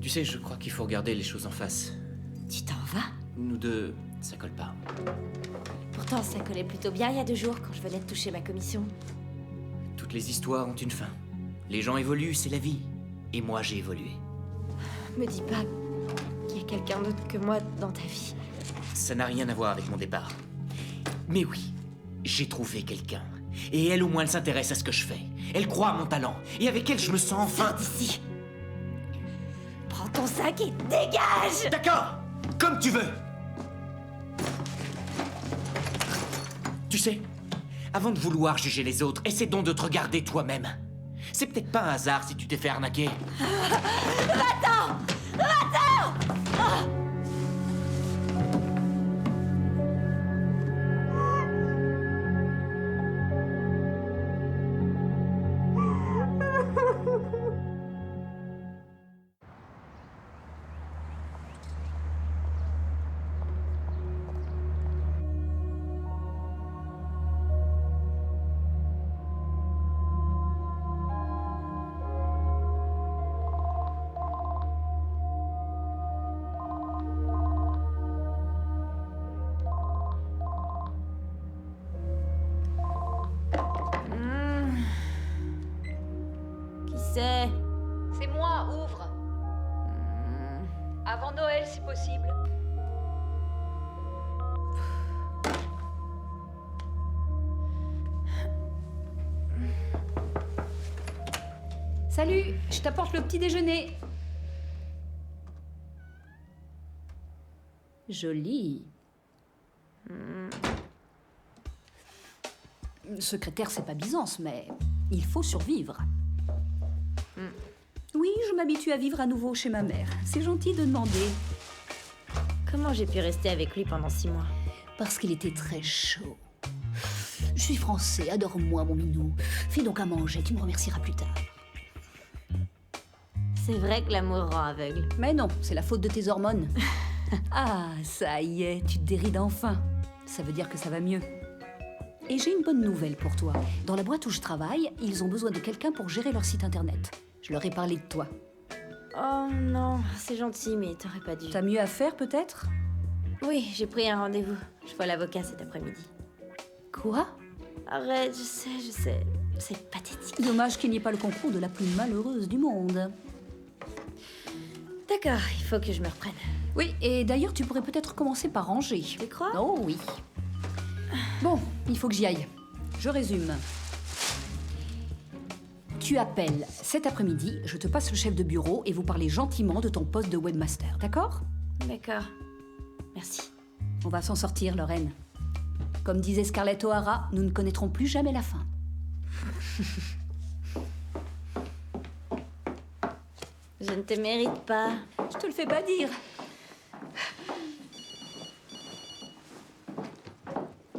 S7: Tu sais, je crois qu'il faut regarder les choses en face.
S2: Tu t'en vas?
S7: Nous deux, ça colle pas.
S2: Pourtant, ça collait plutôt bien il y a 2 jours quand je venais de toucher ma commission.
S7: Toutes les histoires ont une fin. Les gens évoluent, c'est la vie. Et moi, j'ai évolué.
S2: Me dis pas qu'il y a quelqu'un d'autre que moi dans ta vie.
S7: Ça n'a rien à voir avec mon départ. Mais oui, j'ai trouvé quelqu'un. Et elle, au moins, elle s'intéresse à ce que je fais. Elle croit à mon talent. Et avec elle, je me sens enfin...
S2: Sors d'ici. Prends ton sac et dégage!
S7: D'accord! Comme tu veux! Tu sais, avant de vouloir juger les autres, essaie donc de te regarder toi-même. C'est peut-être pas un hasard si tu t'es fait arnaquer.
S2: Va-t'en! Va-t'en! Ah!
S5: C'est moi, ouvre. Avant Noël, si possible.
S4: Salut, je t'apporte le petit déjeuner. Joli. Secrétaire, c'est pas Byzance, mais il faut survivre. Oui, je m'habitue à vivre à nouveau chez ma mère. C'est gentil de demander.
S2: Comment j'ai pu rester avec lui pendant 6 mois?
S4: Parce qu'il était très chaud. Je suis français, adore-moi, mon minou. Fais donc à manger, tu me remercieras plus tard.
S2: C'est vrai que l'amour rend aveugle.
S4: Mais non, c'est la faute de tes hormones. Ah, ça y est, tu te dérides enfin. Ça veut dire que ça va mieux. Et j'ai une bonne nouvelle pour toi. Dans la boîte où je travaille, ils ont besoin de quelqu'un pour gérer leur site internet. Je leur ai parlé de toi.
S2: Oh non, c'est gentil, mais t'aurais pas dû.
S4: T'as mieux à faire, peut-être?
S2: Oui, j'ai pris un rendez-vous. Je vois l'avocat cet après-midi.
S4: Quoi?
S2: Arrête, je sais. C'est pathétique.
S4: Dommage qu'il n'y ait pas le concours de la plus malheureuse du monde.
S2: D'accord, il faut que je me reprenne.
S4: Oui, et d'ailleurs, tu pourrais peut-être commencer par ranger.
S2: Tu crois?
S4: Oh oui. Bon, il faut que j'y aille. Je résume. Tu appelles cet après-midi, je te passe le chef de bureau et vous parlez gentiment de ton poste de webmaster, d'accord?
S2: D'accord. Merci.
S4: On va s'en sortir, Lorraine. Comme disait Scarlett O'Hara, nous ne connaîtrons plus jamais la fin.
S2: Je ne te mérite pas.
S4: Je te le fais pas dire.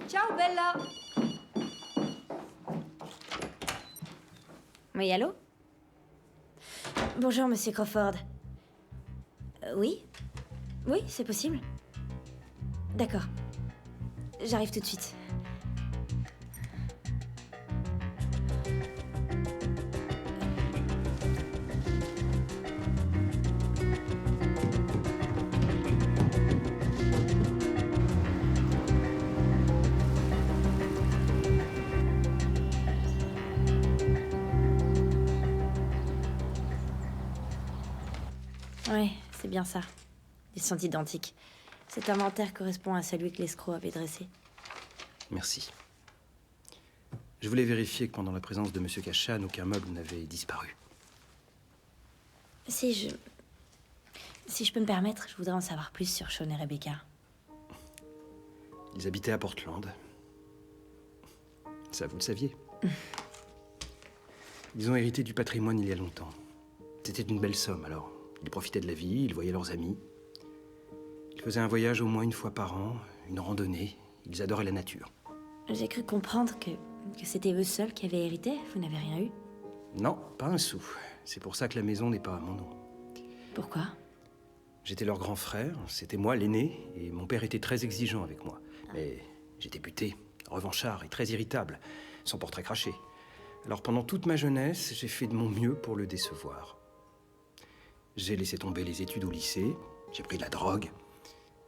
S4: Ciao, Bella.
S2: Oui, allô? Bonjour, monsieur Crawford. Oui? Oui, c'est possible? D'accord. J'arrive tout de suite. Ouais, c'est bien ça. Ils sont identiques. Cet inventaire correspond à celui que l'escroc avait dressé.
S14: Merci. Je voulais vérifier que pendant la présence de Monsieur Cachan, aucun meuble n'avait disparu.
S2: Si Si je peux me permettre, je voudrais en savoir plus sur Sean et Rebecca.
S14: Ils habitaient à Portland. Ça, vous le saviez. Ils ont hérité du patrimoine il y a longtemps. C'était une belle somme, alors. Ils profitaient de la vie, ils voyaient leurs amis. Ils faisaient un voyage au moins une fois par an, une randonnée. Ils adoraient la nature.
S2: J'ai cru comprendre que c'était eux seuls qui avaient hérité. Vous n'avez rien eu?
S14: Non, pas un sou. C'est pour ça que la maison n'est pas à mon nom.
S2: Pourquoi?
S14: J'étais leur grand frère, c'était moi l'aîné, et mon père était très exigeant avec moi. Mais j'étais buté, revanchard et très irritable, son portrait craché. Alors pendant toute ma jeunesse, j'ai fait de mon mieux pour le décevoir. J'ai laissé tomber les études au lycée, j'ai pris de la drogue,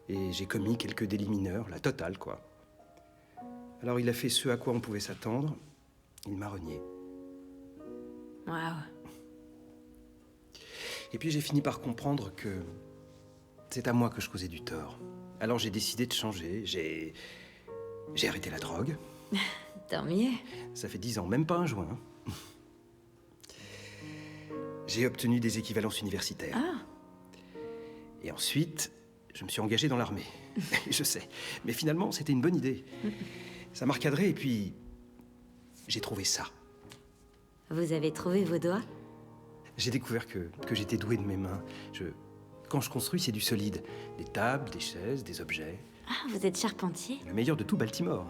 S14: et j'ai commis quelques délits mineurs, la totale quoi. Alors il a fait ce à quoi on pouvait s'attendre, il m'a renié.
S2: Waouh.
S14: Et puis j'ai fini par comprendre que c'est à moi que je causais du tort. Alors j'ai décidé de changer, j'ai arrêté la drogue.
S2: Tant mieux.
S14: Ça fait 10 ans, même pas un joint. J'ai obtenu des équivalences universitaires.
S2: Ah.
S14: Et ensuite, je me suis engagé dans l'armée. Je sais. Mais finalement, c'était une bonne idée. Ça m'a recadré et puis... j'ai trouvé ça.
S2: Vous avez trouvé vos doigts?
S14: J'ai découvert que j'étais doué de mes mains. Quand je construis, c'est du solide. Des tables, des chaises, des objets.
S2: Ah, vous êtes charpentier?
S14: Le meilleur de tout Baltimore.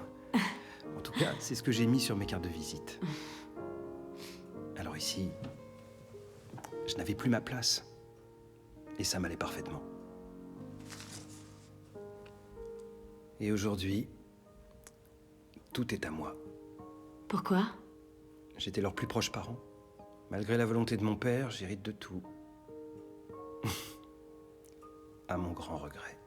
S14: En tout cas, c'est ce que j'ai mis sur mes cartes de visite. Alors ici, je n'avais plus ma place. Et ça m'allait parfaitement. Et aujourd'hui, tout est à moi.
S2: Pourquoi?
S14: J'étais leur plus proche parent. Malgré la volonté de mon père, j'hérite de tout. À mon grand regret.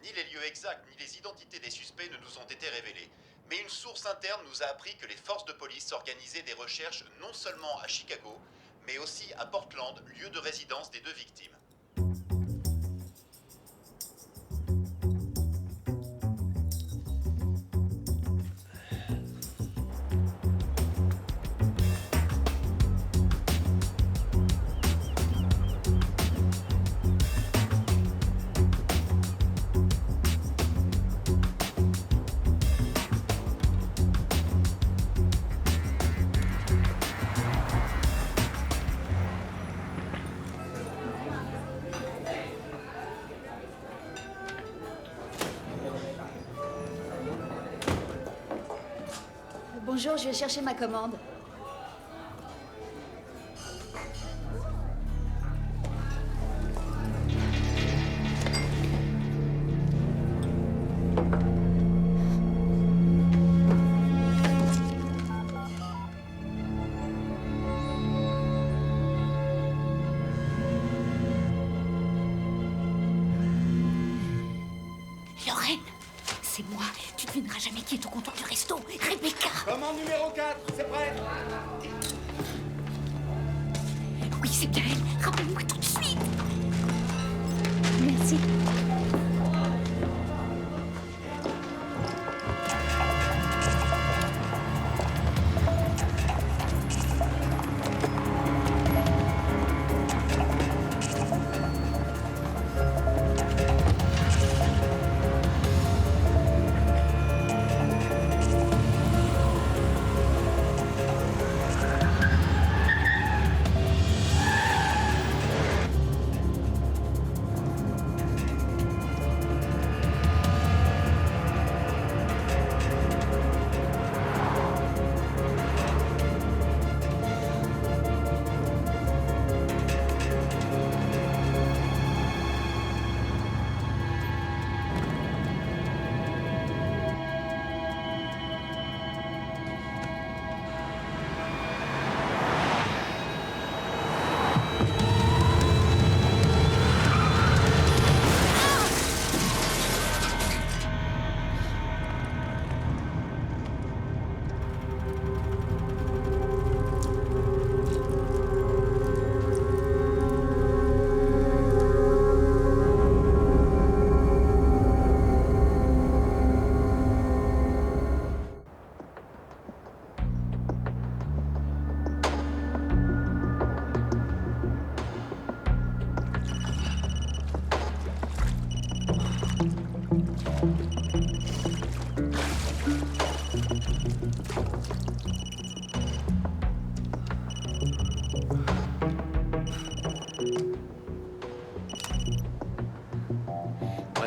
S9: Ni les lieux exacts, ni les identités des suspects ne nous ont été révélés. Mais une source interne nous a appris que les forces de police organisaient des recherches non seulement à Chicago, mais aussi à Portland, lieu de résidence des deux victimes.
S12: Bonjour, je vais chercher ma commande.
S4: Lorraine, c'est moi. Tu devineras jamais qui est au comptoir du resto. Rebecca.
S16: Commande numéro 4, c'est prêt?
S4: Oui, c'est bien elle. Rappelle-moi tout de suite.
S12: Merci.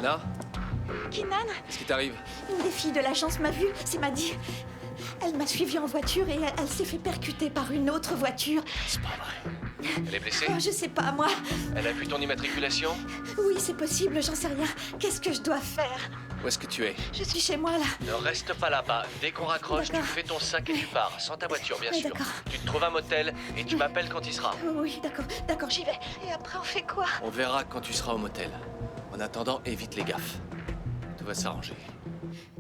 S8: Anna,
S12: Keenan,
S8: qu'est-ce qui t'arrive?
S12: une des filles de l'agence m'a vue, c'est Maddie. Elle m'a suivi en voiture et elle s'est fait percuter par une autre voiture.
S8: C'est pas vrai. Elle est blessée?
S12: Oh, je sais pas, moi.
S8: Elle a vu ton immatriculation?
S12: Oui, c'est possible, j'en sais rien. Qu'est-ce que je dois faire?
S8: Où est-ce que tu es?
S12: Je suis chez moi, là.
S8: Ne reste pas là-bas. Dès qu'on raccroche, tu fais ton sac et tu pars. Sans ta voiture, bien
S12: Oui,
S8: sûr.
S12: d'accord.
S8: Tu te trouves un motel et tu m'appelles quand il sera.
S12: Oui, d'accord, j'y vais. Et après, on fait quoi?
S8: On verra quand tu seras au motel. En attendant, évite les gaffes. Tout va s'arranger.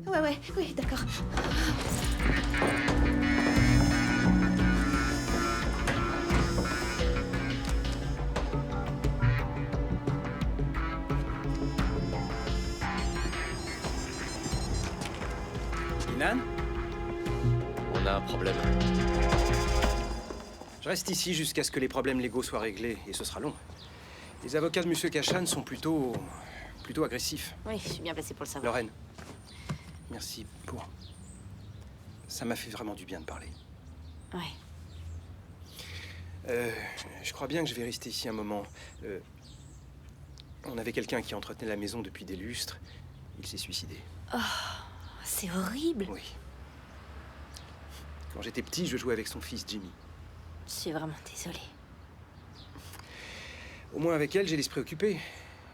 S12: Ouais, oui, d'accord.
S14: Keenan?
S8: On a un problème.
S14: Je reste ici jusqu'à ce que les problèmes légaux soient réglés, et ce sera long. Les avocats de Monsieur Cachan sont plutôt agressifs.
S2: Oui, je suis bien placée pour le savoir.
S14: Lorraine, merci pour... Ça m'a fait vraiment du bien de parler.
S2: Ouais.
S14: Je crois bien que je vais rester ici un moment. On avait quelqu'un qui entretenait la maison depuis des lustres. Il s'est suicidé.
S2: Oh, c'est horrible.
S14: Oui. Quand j'étais petit, je jouais avec son fils Jimmy.
S2: Je suis vraiment désolée.
S14: Au moins avec elle, j'ai l'esprit occupé.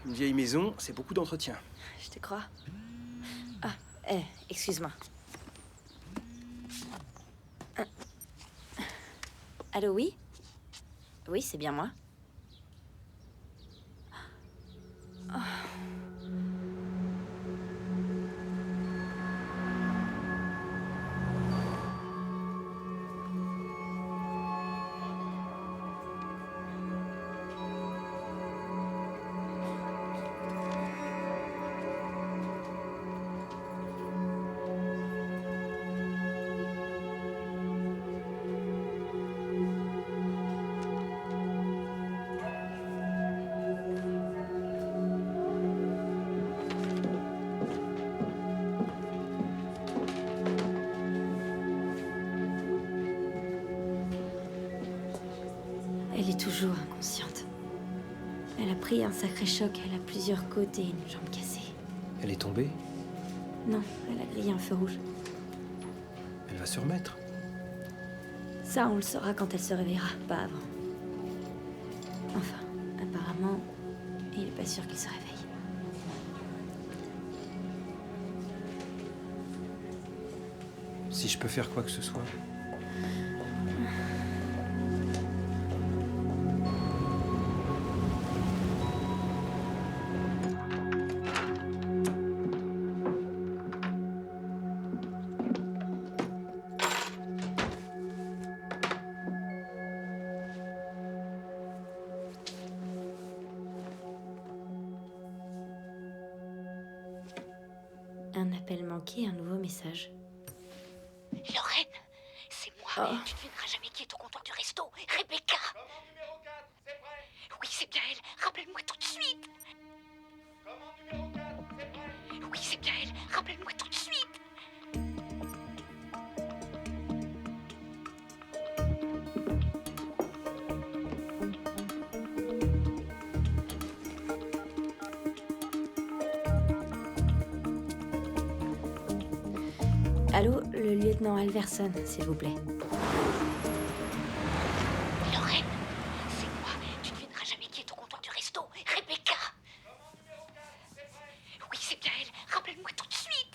S14: Une vieille maison, c'est beaucoup d'entretien.
S2: Je te crois. Ah, excuse-moi. Allô, oui? Oui, c'est bien moi. Oh. Elle est toujours inconsciente. Elle a pris un sacré choc, elle a plusieurs côtes et une jambe cassée.
S14: Elle est tombée?
S2: Non, elle a grillé un feu rouge.
S14: Elle va se remettre.
S2: Ça, on le saura quand elle se réveillera, pas avant. Enfin, apparemment, il est pas sûr qu'il se réveille.
S14: Si je peux faire quoi que ce soit.
S2: Un appel manqué, un nouveau message.
S12: Lorraine, c'est moi.
S2: Oh.
S12: Tu ne devineras jamais qui est au comptoir du resto. Rebecca.
S16: Commande numéro 4, c'est prêt.
S12: Oui, c'est bien elle. Rappelle-moi tout de suite.
S16: Commande numéro 4, c'est prêt.
S12: Oui, c'est bien elle. Rappelle-moi tout de suite.
S2: Allô, le lieutenant Alverson, s'il vous plaît.
S12: Lorraine, c'est moi. Tu ne devineras jamais qui est au comptoir du resto. Rebecca.
S16: Commande numéro 4, c'est prêt.
S12: Oui, c'est bien elle. Rappelle-moi tout de suite.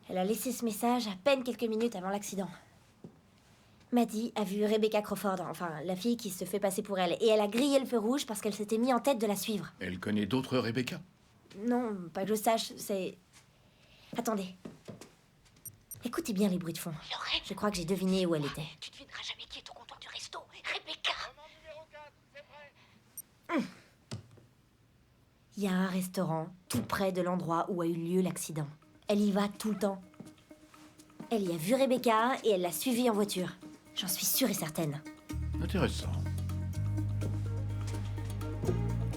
S2: Elle a laissé ce message à peine quelques minutes avant l'accident. Maddie a vu Rebecca Crawford, enfin la fille qui se fait passer pour elle, et elle a grillé le feu rouge parce qu'elle s'était mise en tête de la suivre.
S15: Elle connaît d'autres Rebecca?
S2: Non, pas que je sache, c'est... Attendez. Écoutez bien les bruits de fond.
S12: Lorraine.
S2: Je crois que j'ai deviné où elle était.
S12: Tu ne devineras jamais qui est au comptoir du resto. Rebecca.
S16: Commande numéro 4, c'est prêt.
S2: Il y a un restaurant tout près de l'endroit où a eu lieu l'accident. Elle y va tout le temps. Elle y a vu Rebecca et elle l'a suivie en voiture. J'en suis sûre et certaine.
S15: Intéressant.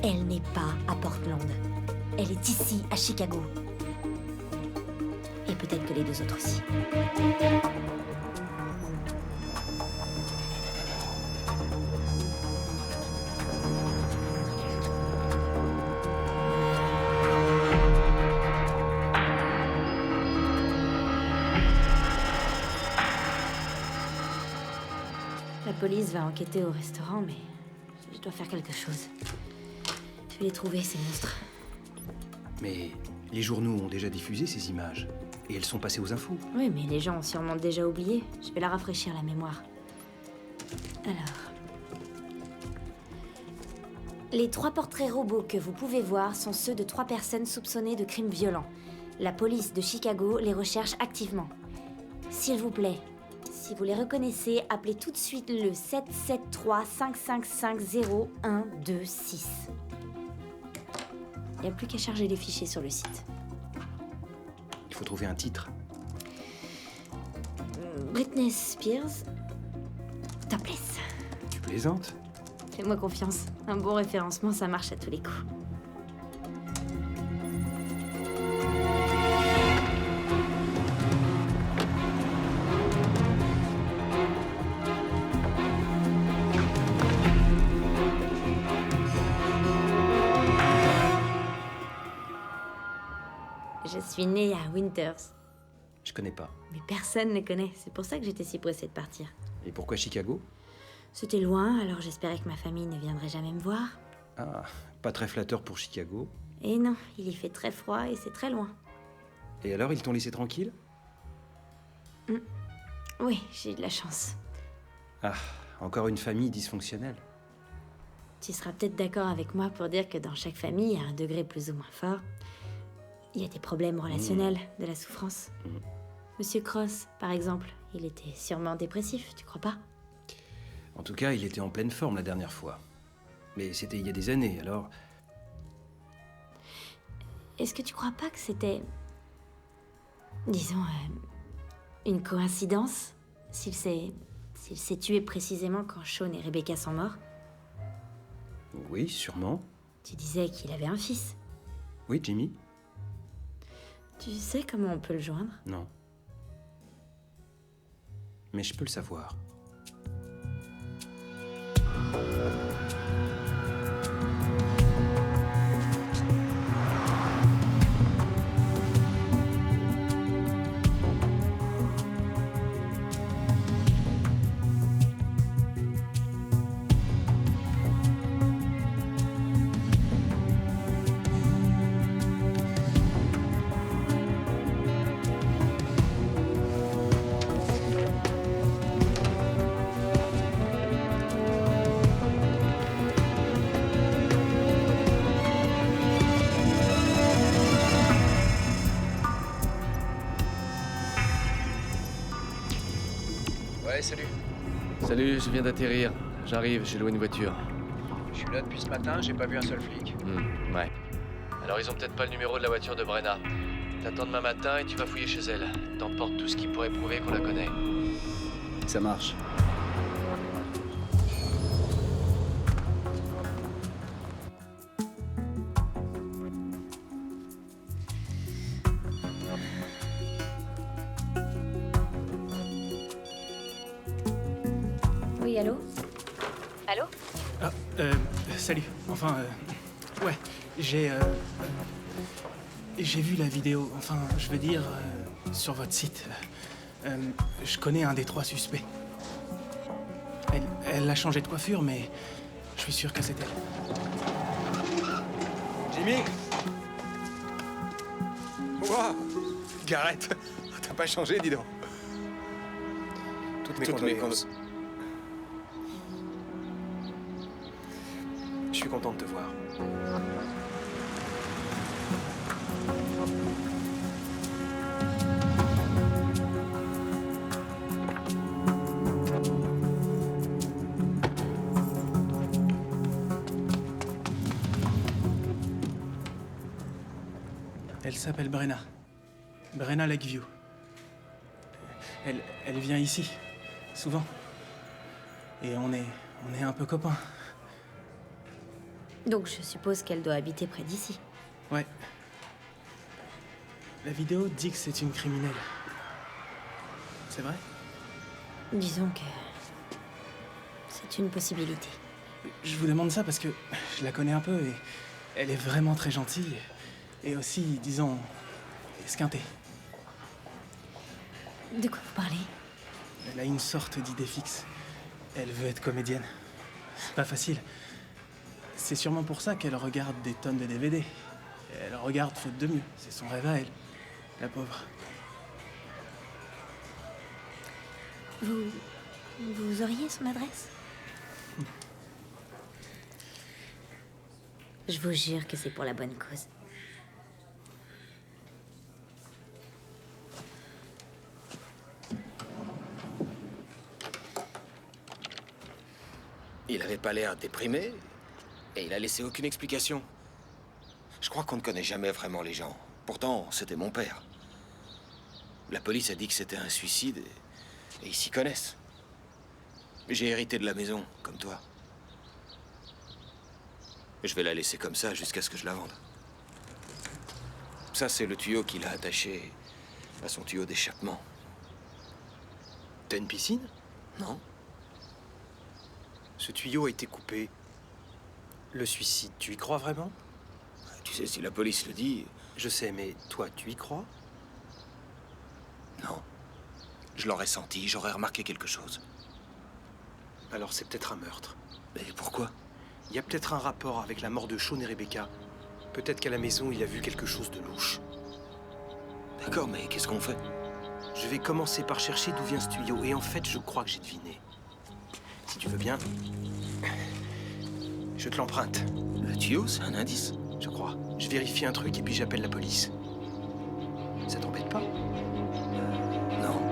S2: Elle n'est pas à Portland. Elle est ici, à Chicago. Et peut-être que les deux autres aussi. police va enquêter au restaurant, mais je dois faire quelque chose. Je vais les trouver, ces monstres.
S14: Mais les journaux ont déjà diffusé ces images. Et elles sont passées aux infos.
S2: Oui, mais les gens ont sûrement déjà oublié. Je vais la rafraîchir, la mémoire. Alors... Les 3 portraits robots que vous pouvez voir sont ceux de 3 personnes soupçonnées de crimes violents. La police de Chicago les recherche activement. S'il vous plaît, si vous les reconnaissez, appelez tout de suite le 773-555-0126. Il n'y a plus qu'à charger les fichiers sur le site.
S14: Il faut trouver un titre.
S2: Britney Spears... Topless.
S14: Tu plaisantes?
S2: Fais-moi confiance. Un bon référencement, ça marche à tous les coups. Je suis née à Winters.
S14: Je connais pas.
S2: Mais personne ne connaît. C'est pour ça que j'étais si pressée de partir.
S14: Et pourquoi Chicago?
S2: C'était loin, alors j'espérais que ma famille ne viendrait jamais me voir.
S14: Ah, pas très flatteur pour Chicago.
S2: Et non, il y fait très froid et c'est très loin.
S14: Et alors, ils t'ont laissé tranquille?
S2: Oui, j'ai eu de la chance.
S14: Ah, encore une famille dysfonctionnelle.
S2: Tu seras peut-être d'accord avec moi pour dire que dans chaque famille, à un degré plus ou moins fort, il y a des problèmes relationnels, de la souffrance. Monsieur Cross, par exemple, il était sûrement dépressif, tu crois pas?
S14: En tout cas, il était en pleine forme la dernière fois. Mais c'était il y a des années, alors...
S2: Est-ce que tu crois pas que c'était... disons... une coïncidence? S'il s'est tué précisément quand Sean et Rebecca sont morts?
S14: Oui, sûrement.
S2: Tu disais qu'il avait un fils.
S14: Oui, Jimmy.
S2: Tu sais comment on peut le joindre?
S14: Non. Mais je peux le savoir.
S8: Ouais, salut. Salut, je viens d'atterrir. J'arrive, j'ai loué une voiture.
S10: Je suis là depuis ce matin, j'ai pas vu un seul flic.
S8: Ouais. Alors ils ont peut-être pas le numéro de la voiture de Brenna. T'attends demain matin et tu vas fouiller chez elle. T'emportes tout ce qui pourrait prouver qu'on la connaît.
S10: Ça marche.
S2: Oui, allô? Allô?
S17: Ah, salut. Enfin, ouais, j'ai vu la vidéo, enfin, je veux dire, sur votre site. Je connais un des 3 suspects. Elle a changé de coiffure, mais je suis sûr que c'est elle.
S6: Jimmy! Wow! Garrett! T'as pas changé, dis donc.
S14: Toutes mes condoléances. Je suis content de te voir.
S17: Elle s'appelle Brenna. Brenna Lakeview. Elle vient ici, souvent. Et on est un peu copains.
S2: Donc je suppose qu'elle doit habiter près d'ici.
S17: Ouais. La vidéo dit que c'est une criminelle. C'est vrai?
S2: Disons que... c'est une possibilité.
S17: Je vous demande ça parce que je la connais un peu et elle est vraiment très gentille. Et aussi, disons, esquintée.
S2: De quoi vous parlez?
S17: Elle a une sorte d'idée fixe. Elle veut être comédienne. C'est pas facile. C'est sûrement pour ça qu'elle regarde des tonnes de DVD. Elle regarde faute de mieux. C'est son rêve à elle. La pauvre.
S2: Vous auriez son adresse? Je vous jure que c'est pour la bonne cause.
S6: Il avait pas l'air déprimé et il a laissé aucune explication. Je crois qu'on ne connaît jamais vraiment les gens. Pourtant, c'était mon père. La police a dit que c'était un suicide et ils s'y connaissent. J'ai hérité de la maison, comme toi. Je vais la laisser comme ça jusqu'à ce que je la vende. Ça, c'est le tuyau qu'il a attaché à son tuyau d'échappement.
S14: T'as une piscine?
S6: Non.
S14: Ce tuyau a été coupé. Le suicide, tu y crois vraiment?
S6: Tu sais, si la police le dit...
S14: Je sais, mais toi, tu y crois?
S6: Non. Je l'aurais senti, j'aurais remarqué quelque chose.
S14: Alors c'est peut-être un meurtre.
S6: Mais pourquoi?
S14: Il y a peut-être un rapport avec la mort de Sean et Rebecca. Peut-être qu'à la maison, il a vu quelque chose de louche.
S6: D'accord, mais qu'est-ce qu'on fait?
S14: Je vais commencer par chercher d'où vient ce tuyau. Et en fait, je crois que j'ai deviné. Si tu veux bien, je te l'emprunte.
S6: Le tuyau, c'est un indice?
S14: Je crois. Je vérifie un truc et puis j'appelle la police. Ça t'embête pas?
S6: Non.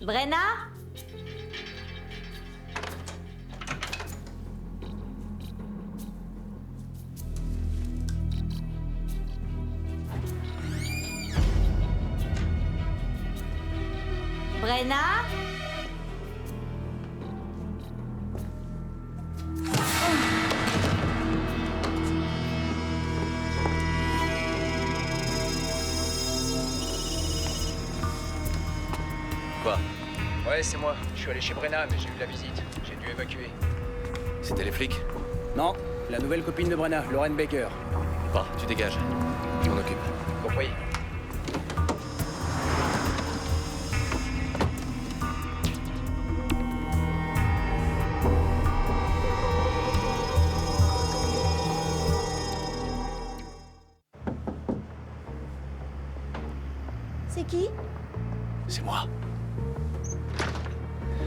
S2: Brenna? Brenna?
S6: Quoi?
S10: Ouais, c'est moi. Je suis allé chez Brenna, mais j'ai eu de la visite. J'ai dû évacuer.
S6: C'était les flics?
S10: Non, la nouvelle copine de Brenna, Lauren Baker.
S6: Bon, tu dégages. Je m'en occupe.
S10: Compris.
S12: C'est qui?
S6: C'est moi.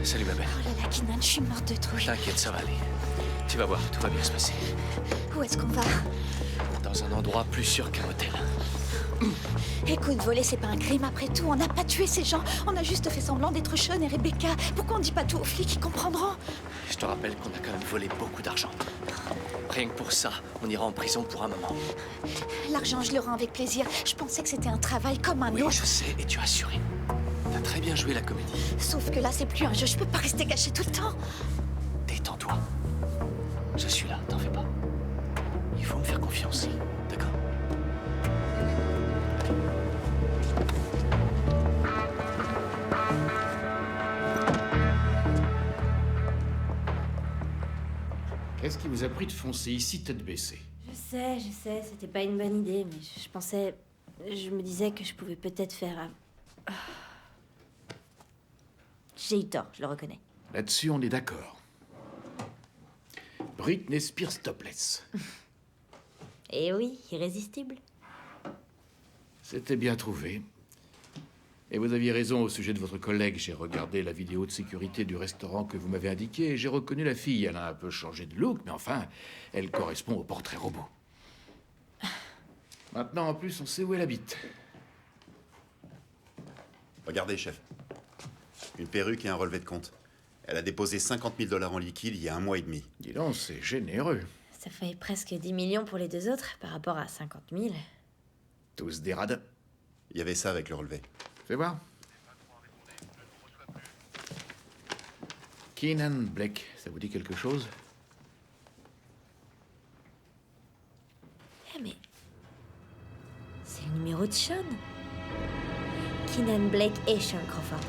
S6: Salut, ma belle.
S12: Oh là là, Keenan, je suis morte de trouille.
S6: T'inquiète, ça va aller. Tu vas voir, tout va bien se passer.
S12: Où est-ce qu'on va?
S6: Dans un endroit plus sûr qu'un hôtel.
S12: Écoute, voler, c'est pas un crime après tout. On n'a pas tué ces gens. On a juste fait semblant d'être Sean et Rebecca. Pourquoi on dit pas tout aux flics? Ils comprendront.
S6: Je te rappelle qu'on a quand même volé beaucoup d'argent. Rien que pour ça, on ira en prison pour un moment.
S12: L'argent, je le rends avec plaisir. Je pensais que c'était un travail comme un
S6: Oui,
S12: autre.
S6: je sais, et tu as assuré. T'as très bien joué la comédie.
S12: Sauf que là, c'est plus un jeu. Je peux pas rester caché tout le temps.
S6: Détends-toi. Je suis là, t'en fais pas. Il faut me faire confiance, d'accord?
S15: Qu'est-ce qui vous a pris de foncer ici tête baissée?
S2: Je sais, c'était pas une bonne idée, mais je pensais... Je me disais que je pouvais peut-être faire... J'ai eu tort, je le reconnais.
S15: Là-dessus, on est d'accord. Britney Spears topless.
S2: Eh oui, irrésistible.
S15: C'était bien trouvé. Et vous aviez raison au sujet de votre collègue. J'ai regardé la vidéo de sécurité du restaurant que vous m'avez indiqué et j'ai reconnu la fille. Elle a un peu changé de look, mais enfin, elle correspond au portrait robot. Maintenant, en plus, on sait où elle habite.
S9: Regardez, chef. Une perruque et un relevé de compte. Elle a déposé 50 000 $ en liquide il y a 1 mois et demi.
S15: Dis donc, c'est généreux.
S2: Ça fait presque 10 millions pour les deux autres par rapport à 50 000.
S15: Tous des radins.
S9: Il y avait ça avec le relevé.
S15: Fais voir. Keenan Blake, ça vous dit quelque chose?
S2: Eh mais... c'est le numéro de Sean. Keenan Blake et Sean Crawford.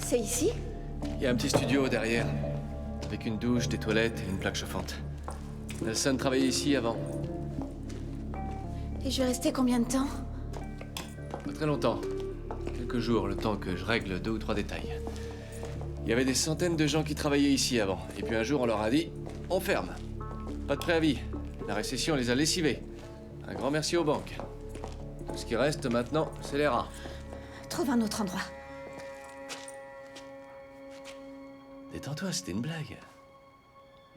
S12: C'est ici?
S8: Il y a un petit studio derrière, avec une douche, des toilettes et une plaque chauffante. Nelson travaillait ici avant.
S12: Et je vais rester combien de temps?
S8: Pas très longtemps. Quelques jours, le temps que je règle 2 ou 3 détails. Il y avait des centaines de gens qui travaillaient ici avant. Et puis un jour, on leur a dit, on ferme. Pas de préavis. La récession les a lessivés. Un grand merci aux banques. Tout ce qui reste maintenant, c'est les rats.
S12: Trouve un autre endroit.
S8: Détends-toi, c'était une blague.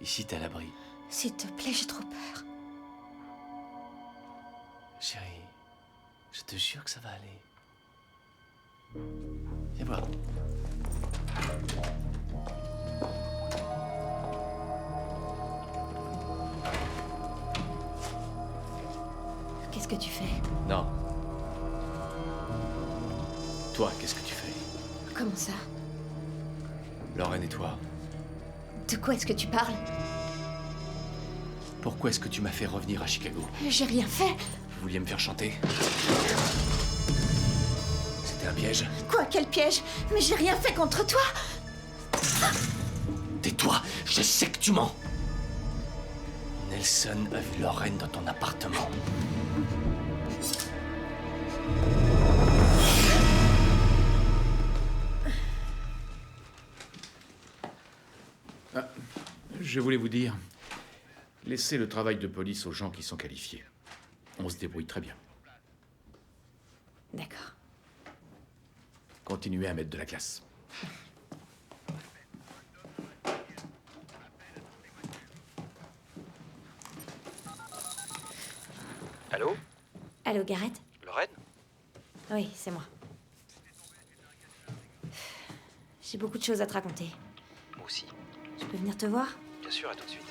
S8: Ici, t'es à l'abri.
S12: S'il te plaît, j'ai trop peur.
S8: Chérie, je te jure que ça va aller. Viens voir.
S12: Qu'est-ce que tu fais?
S8: Non. Toi, qu'est-ce que tu fais?
S12: Comment ça?
S8: Lorraine et toi,
S12: De quoi est-ce que tu parles?
S8: pourquoi est-ce que tu m'as fait revenir à Chicago?
S12: J'ai rien fait.
S8: Vous vouliez me faire chanter? C'était un piège?
S12: Quoi, quel piège? Mais j'ai rien fait contre toi.
S8: Tais-toi, je sais que tu mens. Nelson a vu Lorraine dans ton appartement.
S15: Ah, je voulais vous dire, laissez le travail de police aux gens qui sont qualifiés. On se débrouille très bien.
S2: D'accord.
S15: Continuez à mettre de la classe.
S14: Allô?
S2: Allô, Gareth?
S14: Lorraine?
S2: Oui, c'est moi. J'ai beaucoup de choses à te raconter.
S14: Moi aussi.
S2: Je peux venir te voir?
S14: Bien sûr, à tout de suite.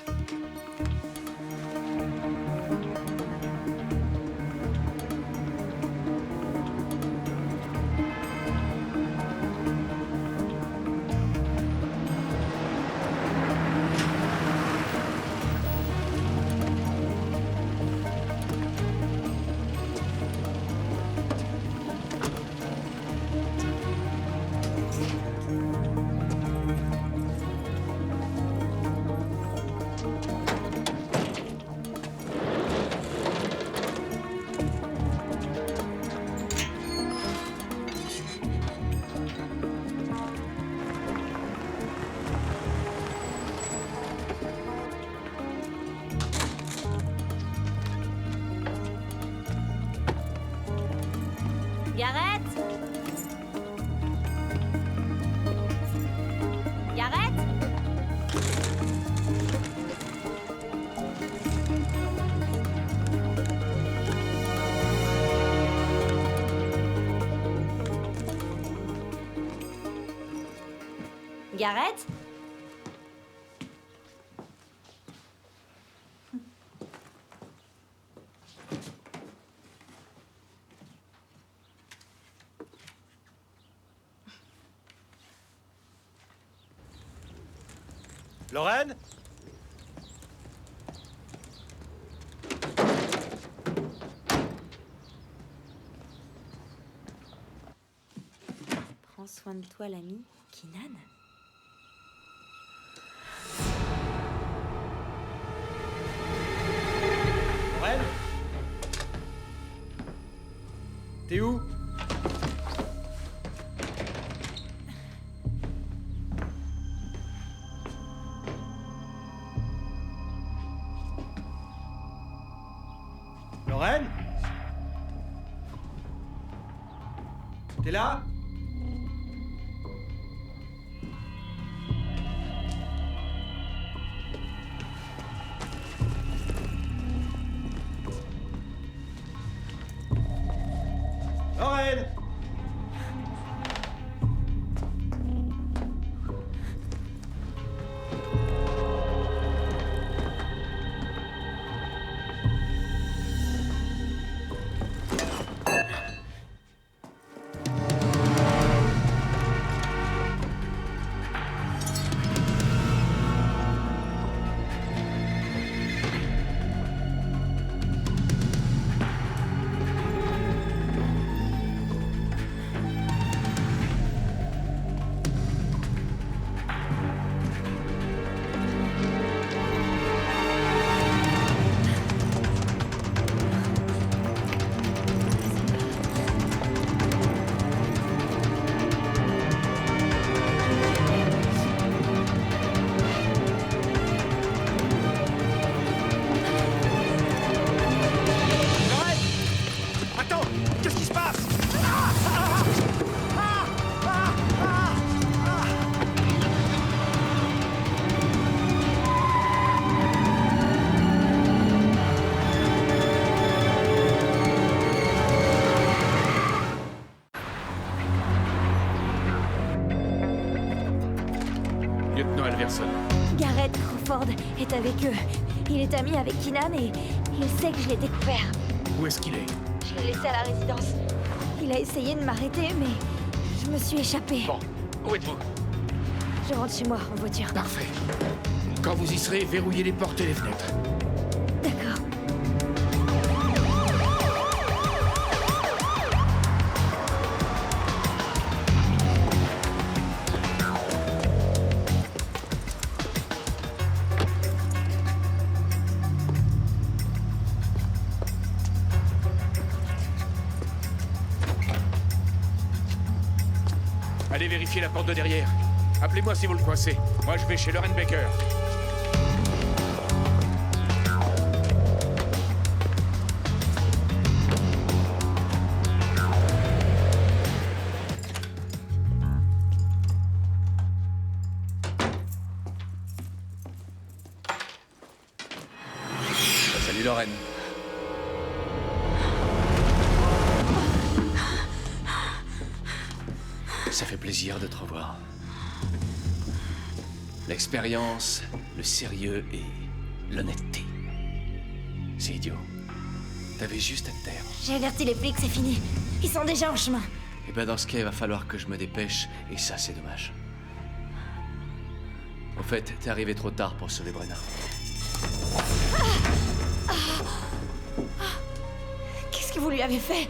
S2: Gareth? Gareth? Gareth?
S14: Lorraine?
S2: Prends soin de toi, l'ami. Keenan?
S14: Lorraine? T'es où? Lorraine? T'es là? Lorraine!
S15: Lieutenant Alverson.
S2: Garrett Crawford est avec eux. Il est ami avec Keenan et il sait que je l'ai découvert.
S15: Où est-ce qu'il est?
S2: Je l'ai laissé à la résidence. Il a essayé de m'arrêter, mais je me suis échappée.
S15: Bon, où êtes-vous?
S2: Je rentre chez moi en voiture.
S15: Parfait. Quand vous y serez, verrouillez les portes et les fenêtres.
S2: D'accord.
S15: Allez vérifier la porte de derrière. Appelez-moi si vous le coincez. Moi, je vais chez Lauren Baker.
S8: Salut Lauren. Ça fait plaisir de te revoir. L'expérience, le sérieux et l'honnêteté. C'est idiot. T'avais juste à te taire.
S2: J'ai averti les flics, c'est fini. Ils sont déjà en chemin.
S8: Et ben dans ce cas, il va falloir que je me dépêche, et ça, c'est dommage. Au fait, t'es arrivé trop tard pour sauver Brenna.
S2: Qu'est-ce que vous lui avez fait?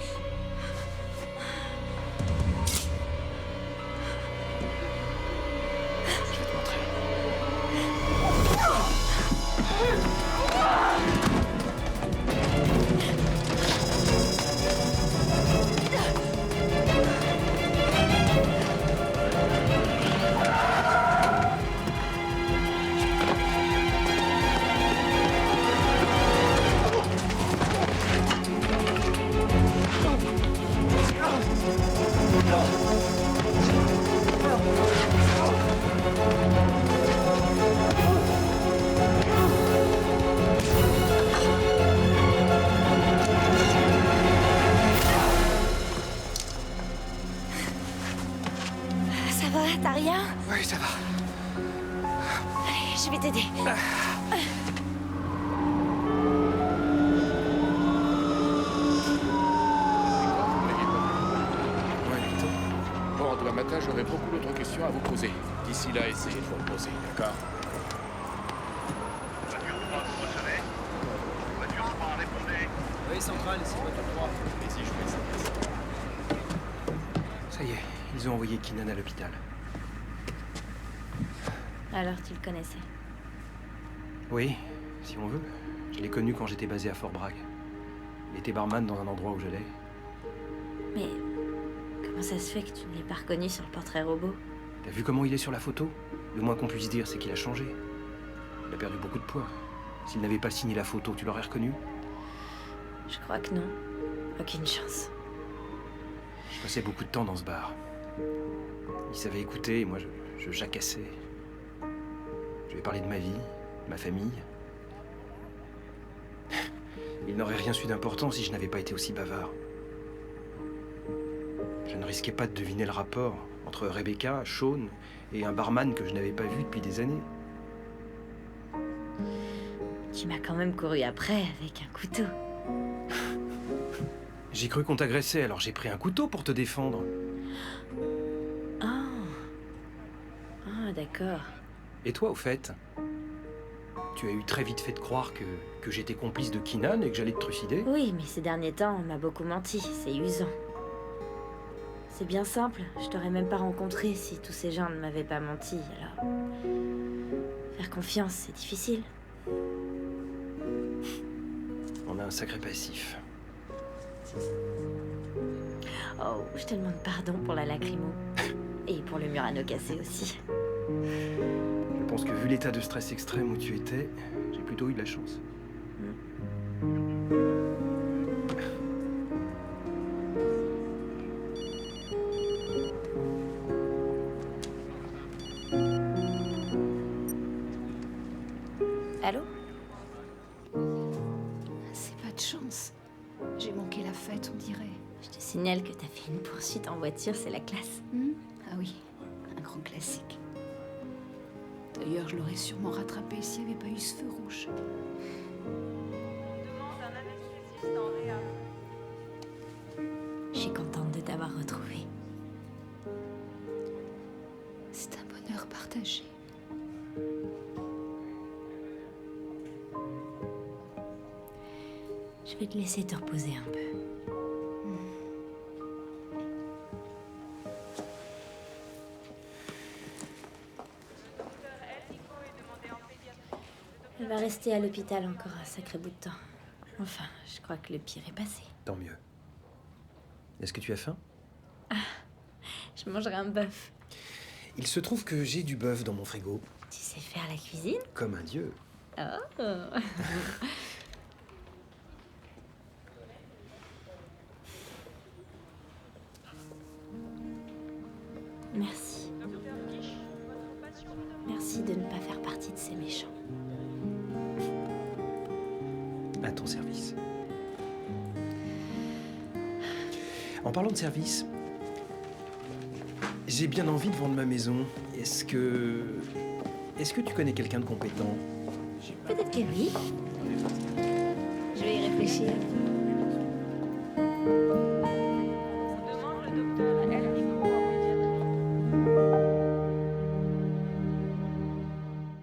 S2: Ça va, t'as rien?
S8: Oui, ça va.
S2: Allez, je vais t'aider.
S15: Bon, demain matin, j'aurai beaucoup d'autres questions à vous poser. D'ici là, essayez de vous reposer, d'accord?
S10: Oui, centrale, ici, voiture 3.
S14: Vas-y, je fais ça. Ça y est, ils ont envoyé Keenan à l'hôpital.
S2: Alors, tu le connaissais?
S14: Oui, si on veut. Je l'ai connu quand j'étais basé à Fort Bragg. Il était barman dans un endroit où j'allais.
S2: Mais comment ça se fait que tu ne l'aies pas reconnu sur le portrait robot?
S14: T'as vu comment il est sur la photo? Le moins qu'on puisse dire, c'est qu'il a changé. Il a perdu beaucoup de poids. S'il n'avait pas signé la photo, tu l'aurais reconnu?
S2: Je crois que non. Aucune chance.
S14: Je passais beaucoup de temps dans ce bar. Il savait écouter et moi je jacassais. Je lui ai parlé de ma vie, de ma famille. Il n'aurait rien su d'important si je n'avais pas été aussi bavard. Je ne risquais pas de deviner le rapport entre Rebecca, Sean et un barman que je n'avais pas vu depuis des années.
S2: Tu m'as quand même couru après avec un couteau.
S14: J'ai cru qu'on t'agressait, alors j'ai pris un couteau pour te défendre.
S2: Ah, d'accord.
S14: Et toi, au fait? Tu as eu très vite fait de croire que j'étais complice de Keenan et que j'allais te trucider?
S2: Oui, mais ces derniers temps, on m'a beaucoup menti. C'est usant. C'est bien simple. Je t'aurais même pas rencontré si tous ces gens ne m'avaient pas menti. Alors, faire confiance, c'est difficile.
S14: On a un sacré passif.
S2: Oh, je te demande pardon pour la lacrymo. Et pour le Murano cassé aussi.
S14: Je pense que vu l'état de stress extrême où tu étais, j'ai plutôt eu de la chance.
S2: Allô?
S4: C'est pas de chance. J'ai manqué la fête, on dirait.
S2: Je te signale que t'as fait une poursuite en voiture, c'est la classe.
S4: Ah oui, un grand classique. D'ailleurs, je l'aurais sûrement rattrapé s'il n'y avait pas eu ce feu rouge.
S2: Je suis contente de t'avoir retrouvée.
S4: C'est un bonheur partagé.
S2: Je vais te laisser te reposer un peu. Elle va rester à l'hôpital encore un sacré bout de temps. Enfin, je crois que le pire est passé.
S14: Tant mieux. Est-ce que tu as faim?
S2: Je mangerai un bœuf.
S14: Il se trouve que j'ai du bœuf dans mon frigo.
S2: Tu sais faire la cuisine?
S14: Comme un dieu.
S2: Oh. Merci. Merci de ne pas faire partie de ces méchants.
S14: À ton service. En parlant de service, j'ai bien envie de vendre ma maison. Est-ce que tu connais quelqu'un de compétent?
S2: Peut-être que oui. Je vais y réfléchir.